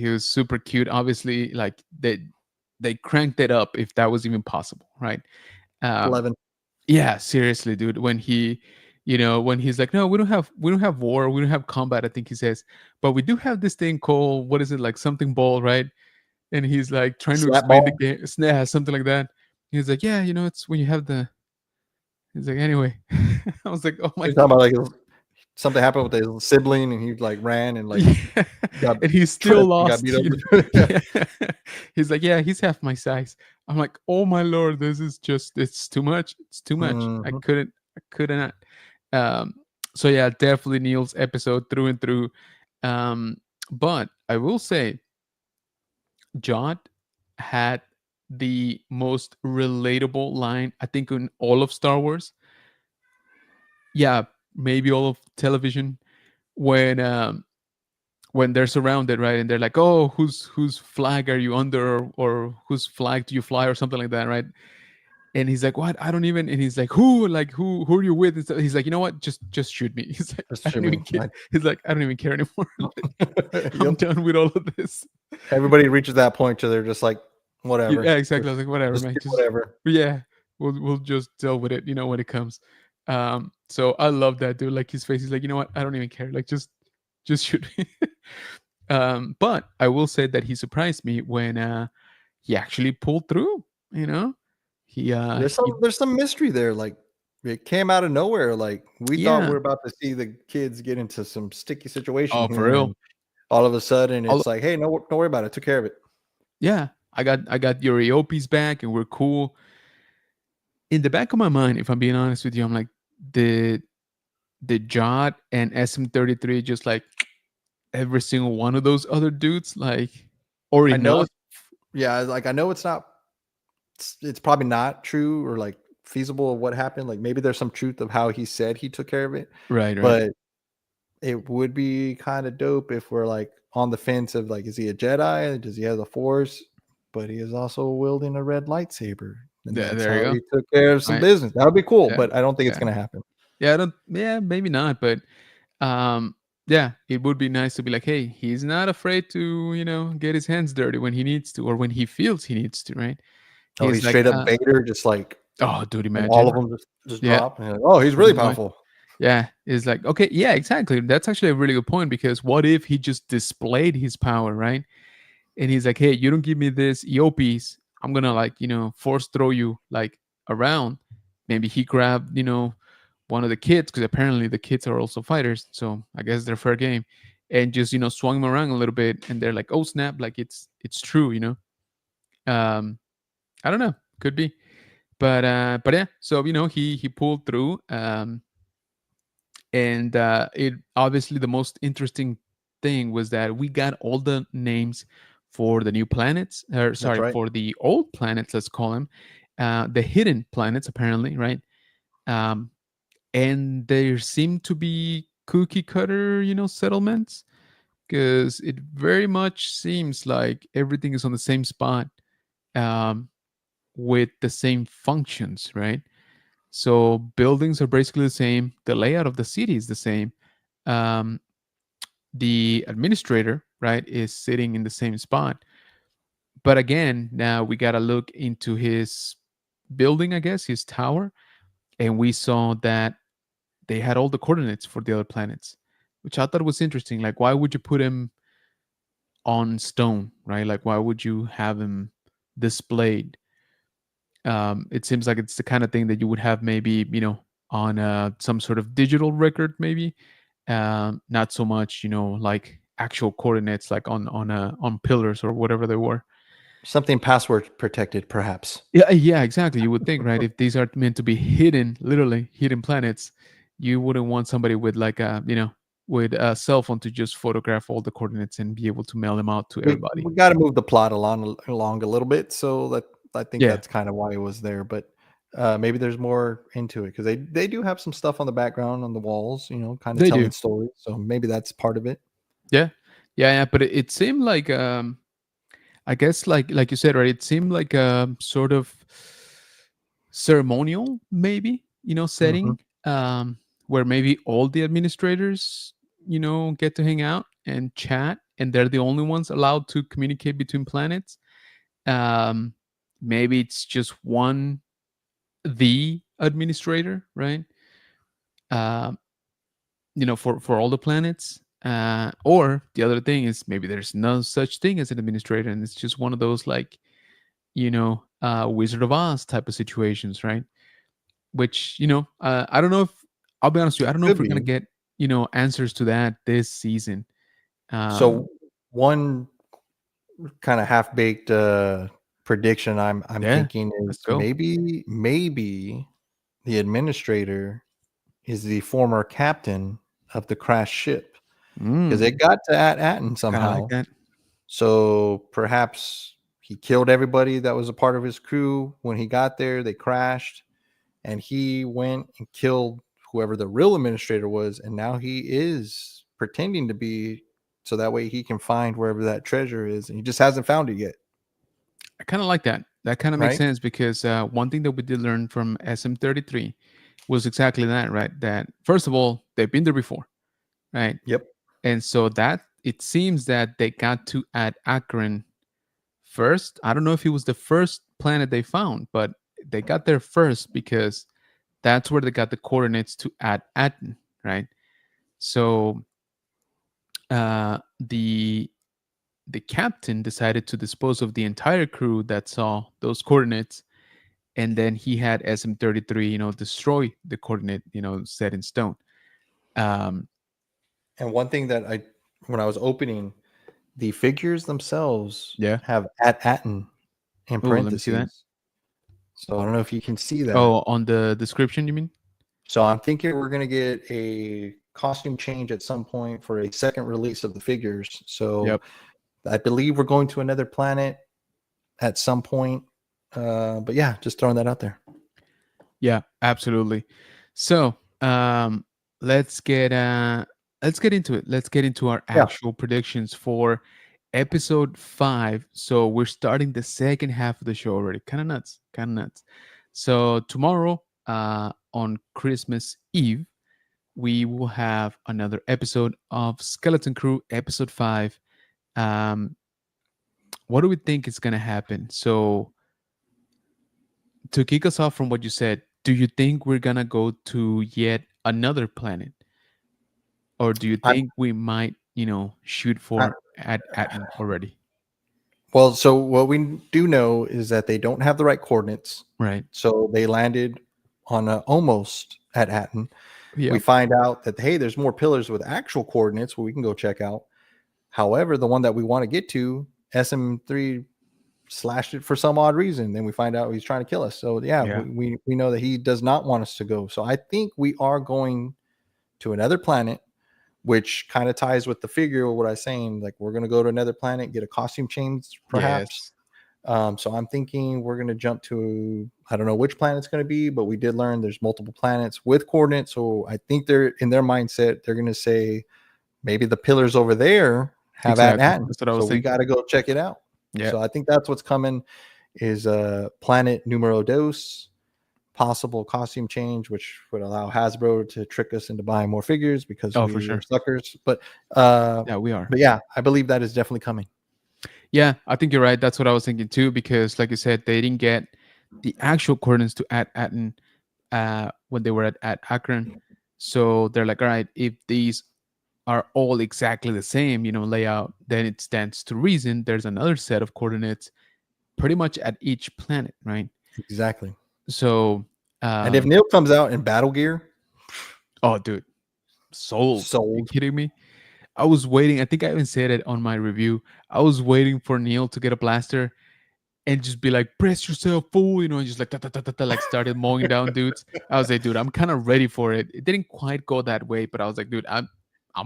was super cute. Obviously, like they cranked it up if that was even possible, right? Um, 11. yeah, seriously, dude. When when he's like, no, we don't have war, we don't have combat. I think he says, but we do have this thing called, what is it, like something ball, right? And he's like trying to Slap explain the ball. game, yeah, something like that. He's like, yeah, it's when you have the. He's like, anyway. I was like, oh my You're talking god. about like something happened with his sibling, and he like ran and like Yeah. got And he's still tripped and got lost. beat up. Yeah. He's like, yeah, he's half my size. I'm like, oh my lord, this is just, it's too much. It's too much. I Mhm. couldn't, I couldn't. Um, so yeah, definitely Neil's episode through and through. Um, but I will say, John had the most relatable line, I think, in all of Star Wars. Yeah, maybe all of television. When they're surrounded, right, and they're like, oh, whose flag are you under, or whose flag do you fly, or something like that, right? And he's like, what? I don't even. And he's like, who are you with? And so he's like, you know what, just shoot me. He's like, That's I don't even true. care. He's like, I don't even care anymore. I'm Yep. done with all of this. Everybody reaches that point to they're just like, Yeah, whatever. exactly. I was like, whatever, Just man, do just, whatever. yeah, we'll just deal with it, when it comes. So I love that, dude. Like, his face, he's like, you know what, I don't even care, like, just shoot me. But I will say that he surprised me when he actually pulled through. You know, he There's some mystery there. Like, it came out of nowhere. Like, we thought yeah. we're about to see the kids get into some sticky situation Oh, for here, real. and all of a sudden All, it's like, hey, no, don't worry about it. I took care of it. yeah, I got your Eopes back, and we're cool. In the back of my mind, if I'm being honest with you, I'm like, the Jot and SM33 just like every single one of those other dudes, like, or I know enough. Yeah, like I know it's probably not true or like feasible of what happened. Like maybe there's some truth of how he said he took care of it, Right, right. but it would be kind of dope if we're like on the fence of like, is he a Jedi? Does he have the Force? But he is also wielding a red lightsaber, and that's There you how go. he took care of some Right. business. That would be cool, Yeah. but I don't think it's Yeah. gonna happen. Yeah, I don't yeah, maybe not, but yeah, it would be nice to be like, hey, he's not afraid to, get his hands dirty when he needs to or when he feels he needs to, right? Oh, He's he's like, straight up Vader, just like oh, dude, and all imagine. of them just Yeah, drop, and you're like, oh, he's really pretty much. powerful. Yeah, it's like, okay, yeah, exactly. That's actually a really good point because what if he just displayed his power, right? And he's like, hey, you don't give me this EO piece, I'm gonna like, force throw you like around. Maybe he grabbed, one of the kids because apparently the kids are also fighters, so I guess they're fair game, and just swung him around a little bit, and they're like, oh snap, like it's true. Um, I don't know, could be, but yeah. So he pulled through, and it obviously the most interesting thing was that we got all the names for the new planets, or That's sorry, right. for the old planets, let's call them, the hidden planets, apparently, right? Um, and there seem to be cookie cutter, settlements, because it very much seems like everything is on the same spot, um, with the same functions, right? So buildings are basically the same. The layout of the city is the same. Um, the administrator, right, is sitting in the same spot. But again, now we got to look into his building, I guess, his tower, and we saw that they had all the coordinates for the other planets, which I thought was interesting. Like, why would you put him on stone, right? Like, why would you have him displayed? It seems like it's the kind of thing that you would have maybe, on some sort of digital record, maybe. Not so much, like actual coordinates, like on pillars or whatever they were. Something password protected, perhaps. Yeah, yeah, exactly. You would think, right? If these are meant to be hidden, literally hidden planets, you wouldn't want somebody with like with a cell phone to just photograph all the coordinates and be able to mail them out to everybody. We gotta move the plot along a little bit, so that I think Yeah, that's kinda why it was there, but, maybe there's more into it because they do have some stuff on the background on the walls, kinda they do. telling stories, so maybe that's part of it. Yeah, yeah, yeah. But it seemed like, I guess, like you said, right? It seemed like a sort of ceremonial, maybe, Mhm. setting, where maybe all the administrators, get to hang out and chat, and they're the only ones allowed to communicate between planets. Um, Maybe it's just one the administrator, right? Um, for all the planets. Or the other thing is maybe there's no such thing as an administrator, and it's just one of those like Wizard of Oz type of situations, right? Which I don't know if I'll be honest with you, I It don't know if could we're gonna be. get answers to that this season. So, Um, one kinda half-baked, prediction I'm yeah, thinking let's is go. maybe the administrator is the former captain of the crashed ship because it Mm, got to Atten kind of like somehow. that. So perhaps he killed everybody that was a part of his crew when he got there. They crashed, and he went and killed whoever the real administrator was, and now he is pretending to be so that way he can find wherever that treasure is, and he just hasn't found it yet, I kind of like that. That kind of makes right? sense because one thing that we did learn from SM33 was exactly that, right? That first of all, they've been there before, right? Yep. And so that it seems that they got to add Akron first. I don't know if it was the first planet they found, but they got there first because that's where they got the coordinates to add Aten, right? So the captain decided to dispose of the entire crew that saw those coordinates, and then he had SM33, destroy the coordinate, set in stone. Um, And one thing that when I was opening, the figures themselves yeah. have at Atten in Oh, let me see that. parentheses. So I don't know if you can see that. Oh, on the description, you mean? So I'm thinking we're going to get a costume change at some point for a second release of the figures. So Yep. I believe we're going to another planet. at some point. But yeah, just throwing that out there. Yeah, absolutely. So let's get let's get into it. Let's get into our Yeah. actual predictions for episode 5. So we're starting the second half of the show already. Kind of nuts, kind of nuts. So tomorrow, on Christmas Eve, we will have another episode of Skeleton Crew, episode 5. Um, what do we think is going to happen? So, to kick us off from what you said, do you think we're going to go to yet another planet? Or do you I, think we might, shoot I for at Atten already? Well, so what we do know is that they don't have the right coordinates. Right. So they landed on almost at Hatton. We Yep. find out that, hey, there's more pillars with actual coordinates where we can go check out. However, the one that we want to get to, SM3 slashed it for some odd reason. Then we find out he's trying to kill us. So yeah, Yeah. we know that he does not want us to go. So I think we are going to another planet, which kind of ties with the figure of what I was saying. Like, we're going to go to another planet, get a costume change, perhaps. Yes. So I'm thinking we're going to jump to, I don't know which planet it's going to be, but we did learn there's multiple planets with coordinates. So I think they're in their mindset, they're going to say maybe the pillars over there have Exactly. Atton. That's what I So was we thinking. got to go check it out. Yeah. So I think that's what's coming is planet numero dos, possible costume change, which would allow Hasbro to trick us into buying more figures because Oh, for we are sure. suckers. Yeah, we are. But yeah, I believe that is definitely coming. Yeah, I think you're right. That's what I was thinking too, because like you said, they didn't get the actual coordinates to Atten when they were at Akron. So they're like, all right, if these are all exactly the same, layout, then it stands to reason there's another set of coordinates pretty much at each planet, right? Exactly. So, And if Neil comes out in battle gear, oh, dude, sold. Are you sold. kidding me? I was waiting. I think I even said it on my review. I was waiting for Neil to get a blaster and just be like, "Press yourself, fool!" And just like ta, ta, ta, ta, ta, like started mowing down dudes. I was like, "Dude, I'm kind of ready for it." It didn't quite go that way, but I was like, "Dude, I'm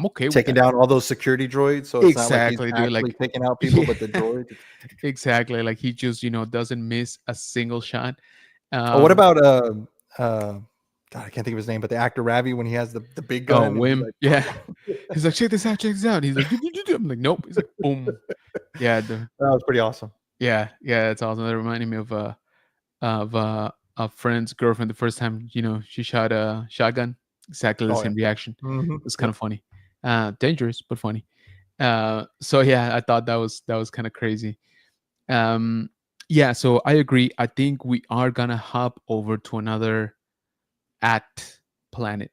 okay with Taking that." down all those security droids, so it's not like he's Exactly, dude. actually Like, taking out people, yeah, but the droids. exactly. Like he just doesn't miss a single shot. Oh, what Um, about uh God, I can't think of his name, but the actor Ravi when he has the big oh, gun and he's Wim, like, yeah. He's like, check this out, check this out. He's like, I'm like, nope. He's like, boom. Yeah, that was pretty awesome. yeah, that's awesome. That reminded me of a friend's girlfriend the first time she shot a shotgun. Exactly the Oh yeah. same reaction. Mm-hmm. It's kind Yep. of funny, dangerous but funny. So yeah, I thought that was kind of crazy. Um, yeah, so I agree. I think we are gonna hop over to another at planet.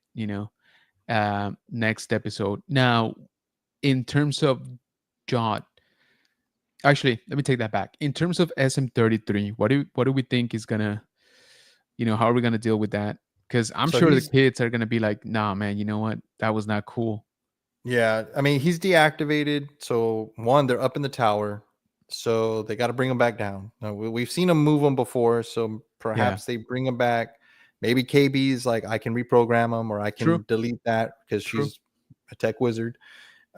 Next episode. Now, in terms of Jod, actually, let me take that back. In terms of SM33, what do we think is gonna, how are we gonna deal with that? Because I'm So sure the he's kids are gonna be like, nah, man, you know what? That was not cool. Yeah, I mean, he's deactivated. So one, they're up in the tower, so they got to bring him back down. Now, we've seen him move them before, so Yeah, perhaps they bring him back. Maybe KB's like, I can reprogram him, or I true, can delete that because true. she's a tech wizard.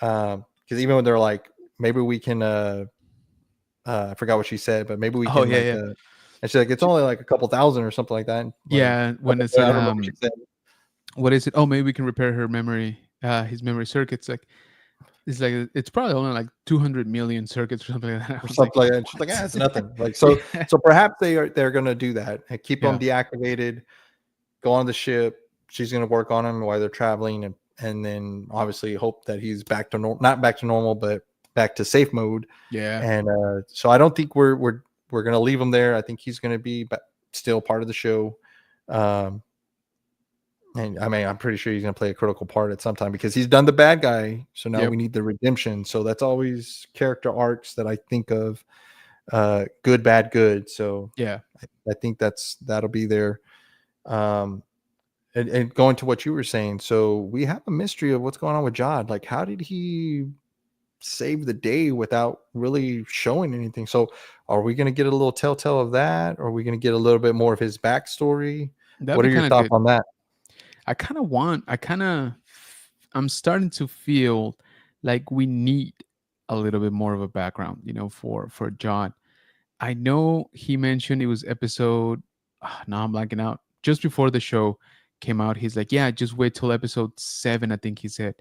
Because even when they're like, maybe we can, I forgot what she said, but maybe we Oh can yeah, like, yeah, and she's like, it's only like a couple thousand or something like that. Like, yeah. I When I don't said, remember what she said. what is it? Oh, maybe we can repair her memory, his memory circuits. Like it's probably only like 200 million circuits or something like that. I Or was like, something like that. And she's like, what? it's nothing. Like Yeah, so perhaps they're gonna do that and keep them yeah, deactivated, go on the ship. She's gonna work on him while they're traveling and then obviously hope that he's back to not back to normal, but back to safe mode. yeah. And so I don't think we're gonna leave him there. I think he's gonna be still part of the show. Um, and I mean, I'm pretty sure he's going to play a critical part at some time because he's done the bad guy. So now Yep. we need the redemption. So that's always character arcs that I think of, good, bad, good. So Yeah. I think that'll be there. Um, and going to what you were saying. So we have a mystery of what's going on with Jod. Like, how did he save the day without really showing anything? So are we going to get a little telltale of that? Or are we going to get a little bit more of his backstory? That'd What be are your kind of thoughts good. on that? I'm starting to feel like we need a little bit more of a background, for John. I know he mentioned it was episode. Now I'm blanking out. Just before the show came out, he's like, "Yeah, just wait till episode 7." I think he said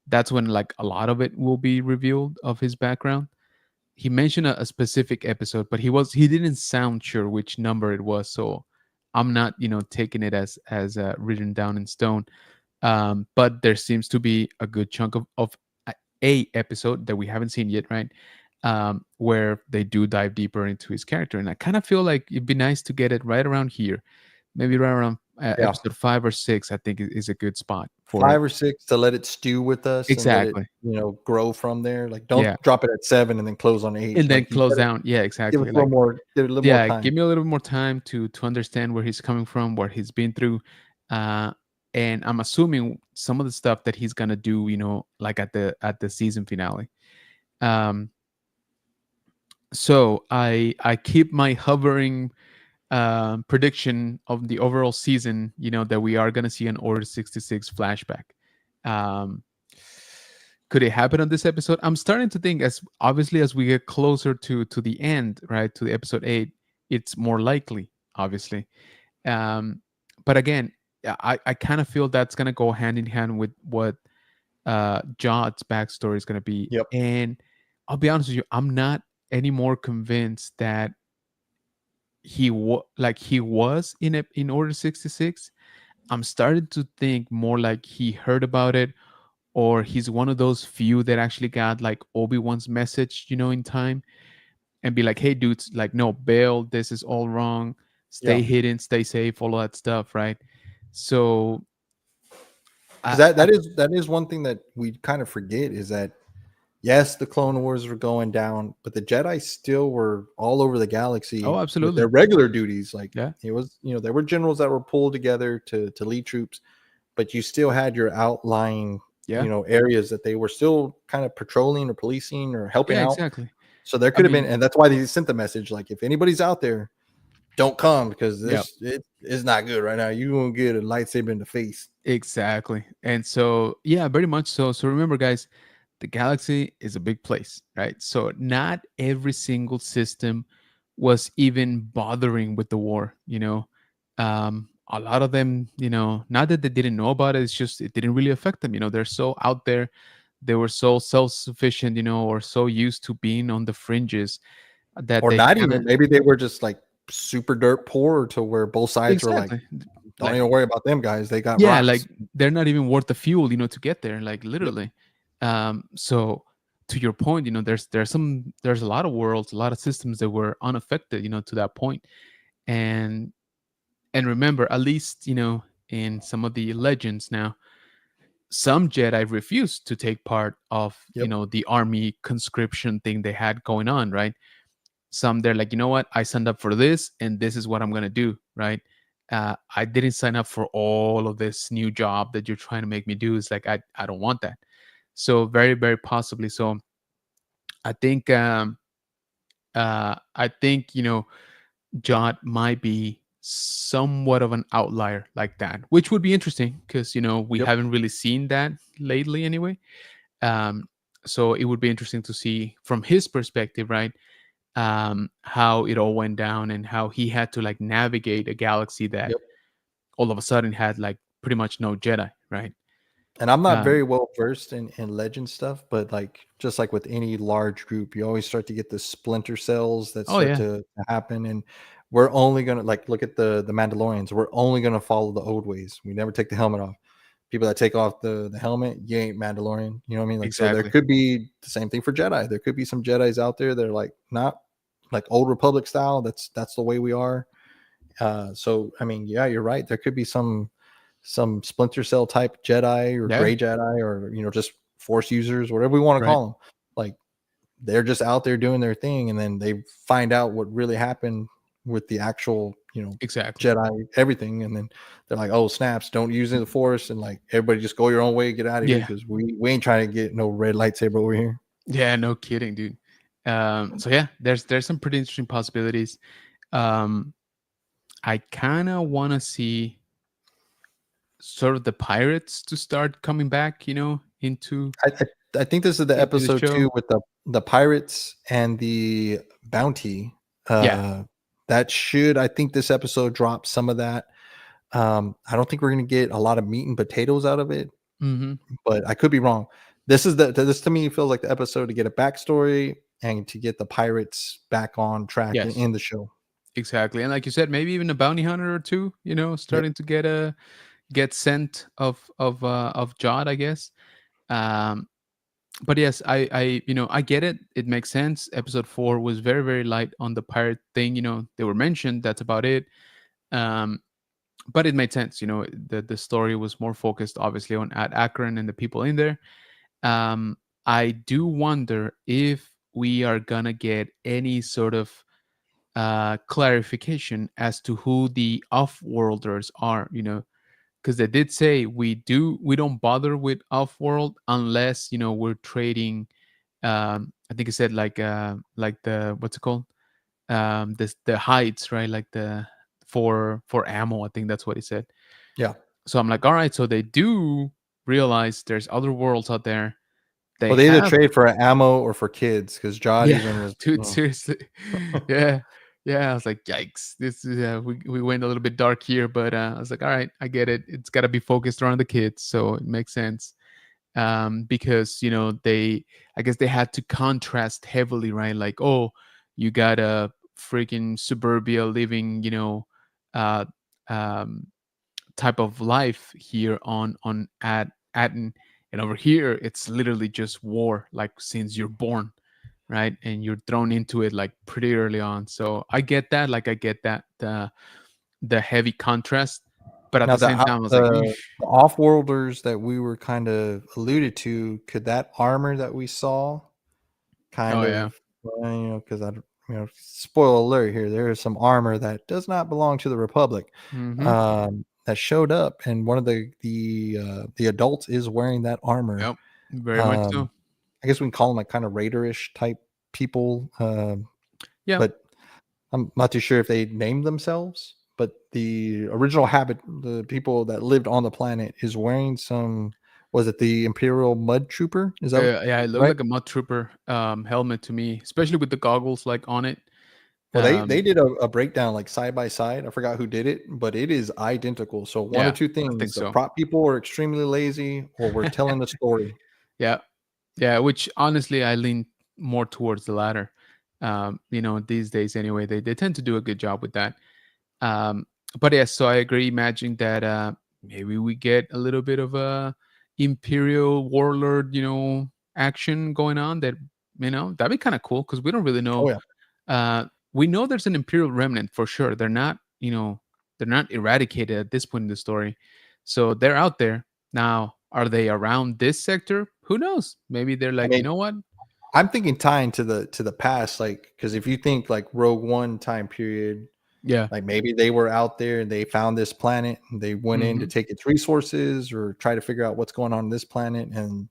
that's when like a lot of it will be revealed of his background. He mentioned a specific episode, but he didn't sound sure which number it was. So I'm not taking it as written down in stone. But there seems to be a good chunk of a episode that we haven't seen yet, right? Where they do dive deeper into his character, and I kind of feel like it'd be nice to get it right around here, maybe right around Yeah. episode 5 or 6. I think is a good spot for it. 5 or 6 to let it stew with us and let it, Exactly. grow from there. Like, don't Yeah, drop it at 7 and then close on 8. and then Like, you close gotta down. Yeah, give us exactly. a little Like, more give it a little more yeah, time. give me a little more time to understand where he's coming from, what he's been through, uh, and I'm assuming some of the stuff that he's gonna do, like at the season finale. Um, so I keep my hovering prediction of the overall season. That we are gonna see an Order 66 flashback. Um, could it happen on this episode? I'm starting to think, as obviously as we get closer to the end, right, to the episode 8, it's more likely, obviously. Um, but again, I kind of feel that's gonna go hand in hand with what Jod's backstory is gonna be. Yep. And I'll be honest with you, I'm not any more convinced that he was in Order 66. I'm starting to think more like he heard about it, or he's one of those few that actually got like Obi-Wan's message, in time, and be like, "Hey, dudes, like, no, bail. This is all wrong. Yeah. Stay hidden, stay safe, all of that stuff." Right. So, 'Cause I, that I that is that is one thing that we kind of forget is that, yes, the Clone Wars were going down, but the Jedi still were all over the oh, galaxy with absolutely, their regular duties. Like, yeah, it was, there were generals that were pulled together to lead troops, but you still had your outlying, yeah, areas that they were still kind of patrolling or policing or helping yeah, out. exactly. So there I could have been, mean, and that's why they sent the message like, if anybody's out there, don't come because yeah, it is not good right now. You're gonna get a lightsaber in the face. exactly. And so, yeah, very much so. So remember, guys, the galaxy is a big place, right? So not every single system was even bothering with the war. A lot of them, not that they didn't know about it, it's just it didn't really affect them. They're so out there, they were so self-sufficient, or so used to being on the fringes that Or they not kind of even. Maybe they were just like super dirt poor to where both sides were like, exactly don't like even worry about them guys. They got yeah, like rocks. they're not even worth the fuel, to get there, like Yep. literally. So to your point, there's a lot of worlds, a lot of systems that were unaffected, to that point. And remember, at least, in some of the legends now, some Jedi refused to take part of, Yep. the army conscription thing they had going on, right? Some they're like, you know what, I signed up for this and this is what I'm gonna do, right? I didn't sign up for all of this new job that you're trying to make me do. It's like I don't want that. So very, very possibly. So I think Jot might be somewhat of an outlier like that, which would be interesting because we Yep. haven't really seen that lately anyway. Um, so it would be interesting to see from his perspective, right? How it all went down and how he had to like navigate a galaxy that Yep. all of a sudden had like pretty much no Jedi, right? And I'm not Um, very well versed in legend stuff, but like just like with any large group, you always start to get the splinter cells that oh start yeah, to happen. And we're only gonna like look at the Mandalorians. We're only gonna follow the old ways. We never take the helmet off. People that take off the helmet, you ain't Mandalorian. You know what I mean? Like, so there exactly. could be the same thing for Jedi. There could be some Jedi's out there that are like not like old Republic style. That's the way we are. So I mean, yeah, you're right. There could be some Splinter Cell type Jedi or Yeah, gray Jedi or just Force users, whatever we want to right. call them. Like, they're just out there doing their thing, and then they find out what really happened with the actual Exactly. Jedi everything, and then they're like, "Oh snaps! Don't use the Force," and like everybody just go your own way, get out of here Yeah. because we ain't trying to get no red lightsaber over here. Yeah, no kidding, dude. So yeah, there's some pretty interesting possibilities. Um, I kind of want to see sort of the pirates to start coming back, into I think this is the the episode show. 2 with the pirates and the bounty Yeah. Uh, that should, I think, this episode drop some of that. I don't think we're gonna get a lot of meat and potatoes out of it, Hmm. but I could be wrong. This to me feels like the episode to get a backstory and to get the pirates back on track Yes. in the show. Exactly. And like you said, maybe even a bounty hunter or two, Yep. starting to get scent of Jod, I guess. Um, but yes, I get it. It makes sense. Episode 4 was very, very light on the pirate thing. They were mentioned. That's about it. Um, but it made sense. The story was more focused, obviously, on Ad Akron and the people in there. I do wonder if we are gonna get any sort of clarification as to who the off-worlders are. Because they did say we don't bother with off-world unless we're trading. I think it said like the what's it called, the hides, right? Like the for ammo. I think that's what he said. Yeah. So I'm like, all right, so they do realize there's other worlds out there. They Well, they either have. trade for ammo or for kids because Jod Yeah, even was. dude, seriously. Yeah. Yeah, I was like, yikes. This is we went a little bit dark here, but I was like, all right, I get it. It's got to be focused around the kids, so it makes sense. Because they, I guess they had to contrast heavily, right? Like, oh, you got a freaking suburbia living, uh, um, type of life here on Atten, and over here it's literally just war, like since you're born, right? And you're thrown into it like pretty early on. So I get that, like I get that the heavy contrast, but at Now the same time I was like, the Eesh. off-worlders that we were kind of alluded to, could that armor that we saw kind Oh yeah. of, because spoiler alert here, there is some armor that does not belong to the Republic, Mm-hmm. that showed up, and one of the adults is wearing that armor. Yep. Very much Um, so. I guess we can call them like kind of raiderish type people, Yeah. but I'm not too sure if they named themselves, but the original habit, the people that lived on the planet, is wearing some. Was it the Imperial Mud Trooper? Is that Yeah, it looked right? like a mud trooper helmet to me, especially with the goggles like on it. Well, they um did a breakdown like side by side. I forgot who did it, but it is identical. So one or yeah, two I think things: the so. prop people are extremely lazy, or we're telling the story. Yeah. Yeah, which honestly I lean more towards the latter. These days anyway, they tend to do a good job with that. Um, but yes, so I agree. Imagining that maybe we get a little bit of a imperial warlord, action going on. That that'd be kind of cool because we don't really Oh know. yeah, We know there's an imperial remnant for sure. They're not eradicated at this point in the story, so they're out there now. Are they around this sector? Who knows? Maybe they're I like, you mean, know what? I'm thinking tying to the past, like because if you think like Rogue One time period, Yeah. like maybe they were out there and they found this planet and they went in to Hmm. take its resources or try to figure out what's going on this planet, and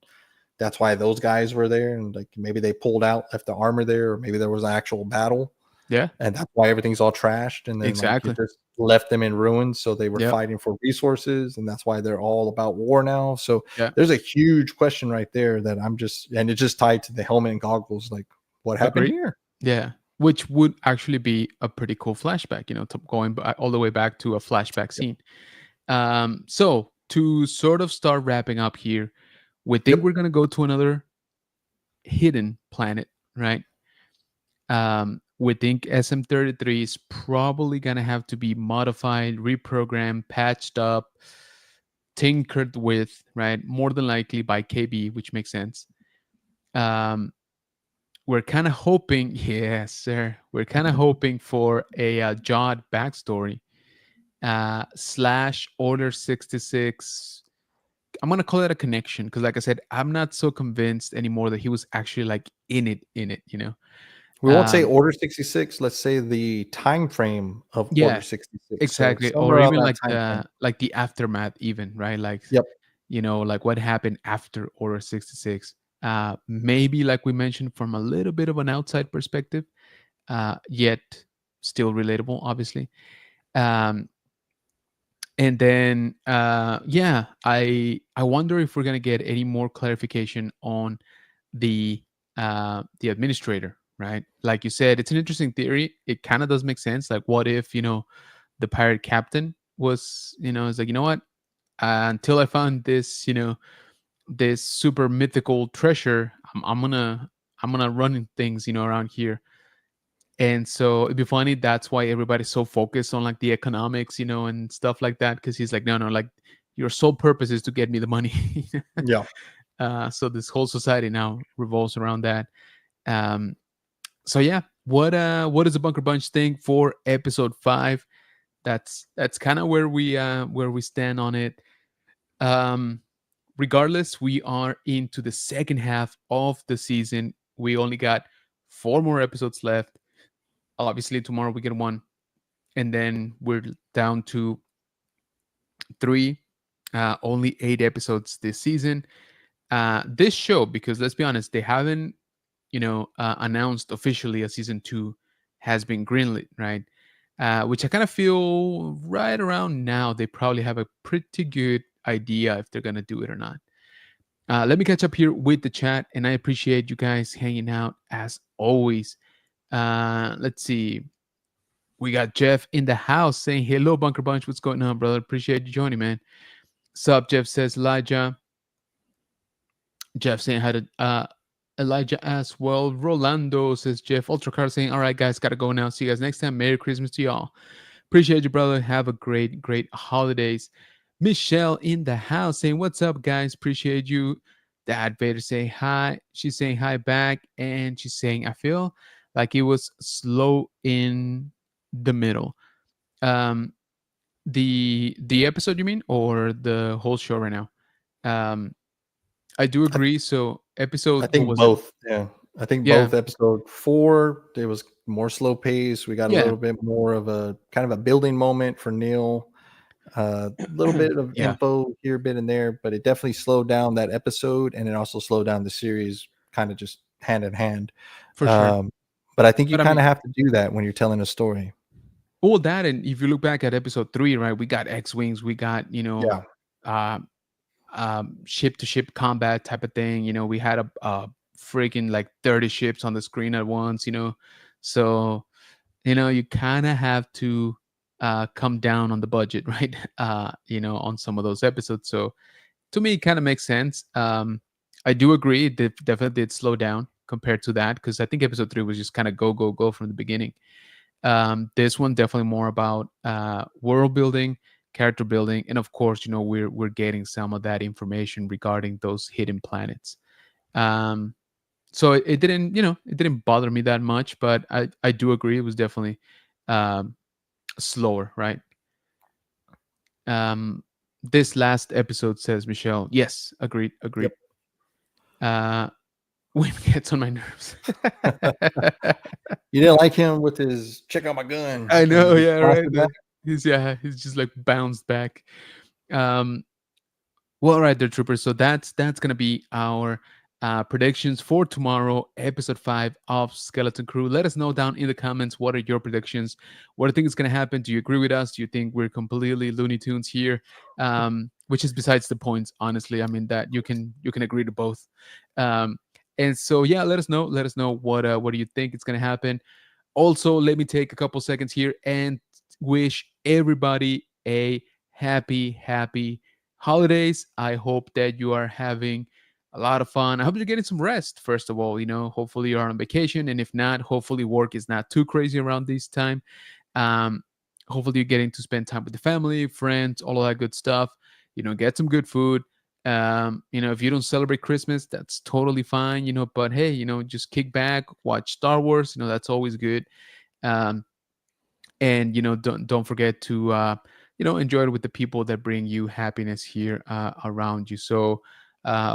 that's why those guys were there. And like maybe they pulled out, left the armor there, or maybe there was an actual battle, Yeah. and that's why everything's all trashed. And then like it Exactly. just left them in ruins. So they were Yep. fighting for resources, and that's why they're all about war now. So Yeah. there's a huge question right there that and it's just tied to the helmet and goggles. Like what happened Agreed. here? Yeah, which would actually be a pretty cool flashback, going all the way back to a flashback Yep. scene. So to sort of start wrapping up here, we think Yep. we're gonna go to another hidden planet, right? We think SM-33 is probably gonna have to be modified, reprogrammed, patched up, tinkered with, right? More than likely by KB, which makes sense. Um, we're kind of hoping, yes, sir. We're kind of hoping for a Jod backstory slash Order 66. I'm gonna call it a connection because, like I said, I'm not so convinced anymore that he was actually like in it. We won't say Um, Order 66. Let's say the time frame of Order yeah, 66. So exactly. Or somewhere around even that like time frame. the aftermath, even right? Like Yep. like what happened after Order 66. Maybe like we mentioned from a little bit of an outside perspective, yet still relatable, obviously. Um, and then yeah, I wonder if we're gonna get any more clarification on the administrator, right? Like you said, it's an interesting theory. It kind of does make sense. Like, what if, the pirate captain was, is like, you know what? Until I found this, this super mythical treasure, I'm gonna run things, around here. And so it'd be funny. That's why everybody's so focused on like the economics, and stuff like that. Because he's like, no, no, like your sole purpose is to get me the money. Yeah. So this whole society now revolves around that. Um, so yeah, what does the Bunker Bunch think for episode 5? That's kind of where we stand on it. Um, Regardless, we are into the second half of the season. We only got 4 more episodes left. Obviously, tomorrow we get one, and then we're down to 3. Only 8 episodes this season. This show, because let's be honest, they haven't announced officially a season 2 has been greenlit, right? Which I kind of feel right around now they probably have a pretty good idea if they're gonna do it or not. Let me catch up here with the chat, and I appreciate you guys hanging out as always. Let's see. We got Jeff in the house saying, "Hello, Bunker Bunch. What's going on, brother? Appreciate you joining, man." Sup, Jeff says Elijah. Jeff saying hi to Elijah as well. Rolando says Jeff. Ultracar saying, "All right, guys, gotta go now. See you guys next time. Merry Christmas to y'all. Appreciate you, brother. Have a great, great holidays." Michelle in the house saying, "What's up, guys? Appreciate you." Dad Vader saying hi. She's saying hi back, and she's saying, "I feel like it was slow in the middle." Um, the episode you mean, or the whole show right now? Um, I do I, agree. So I episode, what think was it? both. Yeah. I think Yeah, both. Episode 4, it was more slow pace. We got a yeah, little bit more of a kind of a building moment for Neil. A little bit of yeah, info here, a bit in there, but it definitely slowed down that episode, and it also slowed down the series, kind of just hand in hand. for sure. Um, but I think you But I kind mean, of have to do that when you're telling a story. all that, and if you look back at episode 3, right, we got X-wings, we got Yeah. uh, ship to ship combat type of thing. We had a freaking like 30 ships on the screen at once. So you kind of have to come down on the budget, right? On some of those episodes. So to me, it kind of makes sense. I do agree. It definitely did slow down compared to that, because I think episode 3 was just kind of go go go from the beginning. This one definitely more about world building, character building, and of course, we're getting some of that information regarding those hidden planets. Um, so it didn't bother me that much, but I do agree it was definitely um, slower, right? Um, this last episode, says Michelle. Yes, agreed, agreed. Yep. Uh, when gets on my nerves. You didn't like him with his check out my gun I and know, he yeah, tossed right. it back. He's just like bounced back. Um, well, all right, there, troopers. So that's gonna be our predictions for tomorrow, episode 5 of Skeleton Crew. Let us know down in the comments, what are your predictions? What do you think is gonna happen? Do you agree with us? Do you think we're completely Looney Tunes here? Which is besides the points, honestly. I mean that you can agree to both. Um, and so yeah, let us know. Let us know what do you think is gonna happen. Also, let me take a couple seconds here and wish everybody a happy holidays. I hope that you are having a lot of fun. I hope you're getting some rest, first of all. Hopefully you're on vacation. And if not, hopefully work is not too crazy around this time. Um, Hopefully you're getting to spend time with the family, friends, all of that good stuff. Get some good food. If you don't celebrate Christmas, that's totally fine. But hey, just kick back, watch Star Wars. That's always good. Um, and don't forget to enjoy it with the people that bring you happiness here around you. So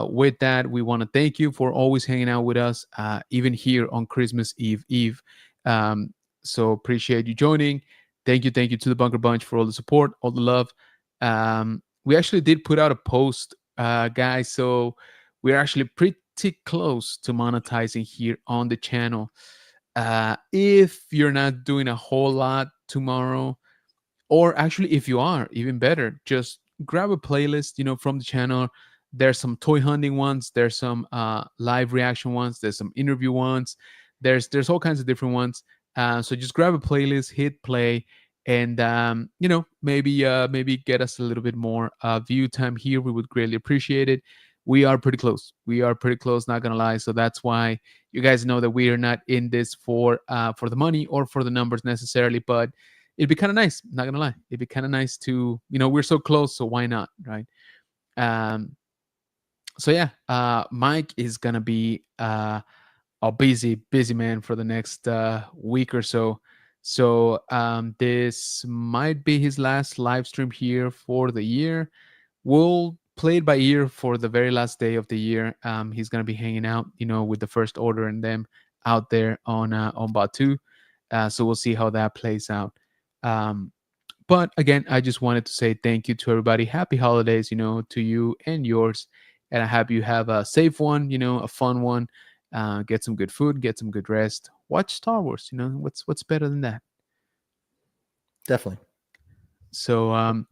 with that, we want to thank you for always hanging out with us, even here on Christmas Eve. um, so appreciate you joining. Thank you to the Bunker Bunch for all the support, all the love. We actually did put out a post, guys, so we're actually pretty close to monetizing here on the channel. If you're not doing a whole lot tomorrow, or actually if you are, even better, just grab a playlist from the channel. There's some toy hunting ones, there's some live reaction ones, there's some interview ones, There's all kinds of different ones. So just grab a playlist, hit play, and maybe get us a little bit more view time here. We would greatly appreciate it. We are pretty close. We are pretty close, not gonna lie. So that's why you guys know that we are not in this for the money or for the numbers necessarily, but it'd be kind of nice. Not gonna lie, it'd be kind of nice to, we're so close, so why not, right? Um, so yeah, Mike is gonna be a busy man for the next week or so. So this might be his last live stream here for the year. We'll play it by ear for the very last day of the year. He's gonna be hanging out, with the first order and them out there on Batu. So we'll see how that plays out. Um, but again, I just wanted to say thank you to everybody. Happy holidays, to you and yours. And I hope you have a safe one, a fun one. Get some good food, get some good rest. Watch Star Wars. What's better than that? Definitely. So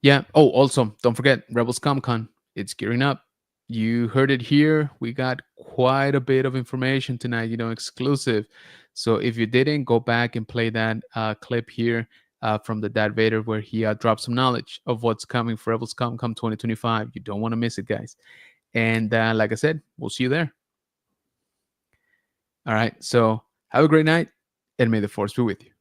yeah. Oh, also don't forget Rebels Comic Con. It's gearing up. You heard it here. We got quite a bit of information tonight, exclusive. So if you didn't, go back and play that clip here from the Darth Vader where he dropped some knowledge of what's coming for Rebels Comic Con 2025. You don't want to miss it, guys. And like I said, we'll see you there. All right. So have a great night and may the force be with you.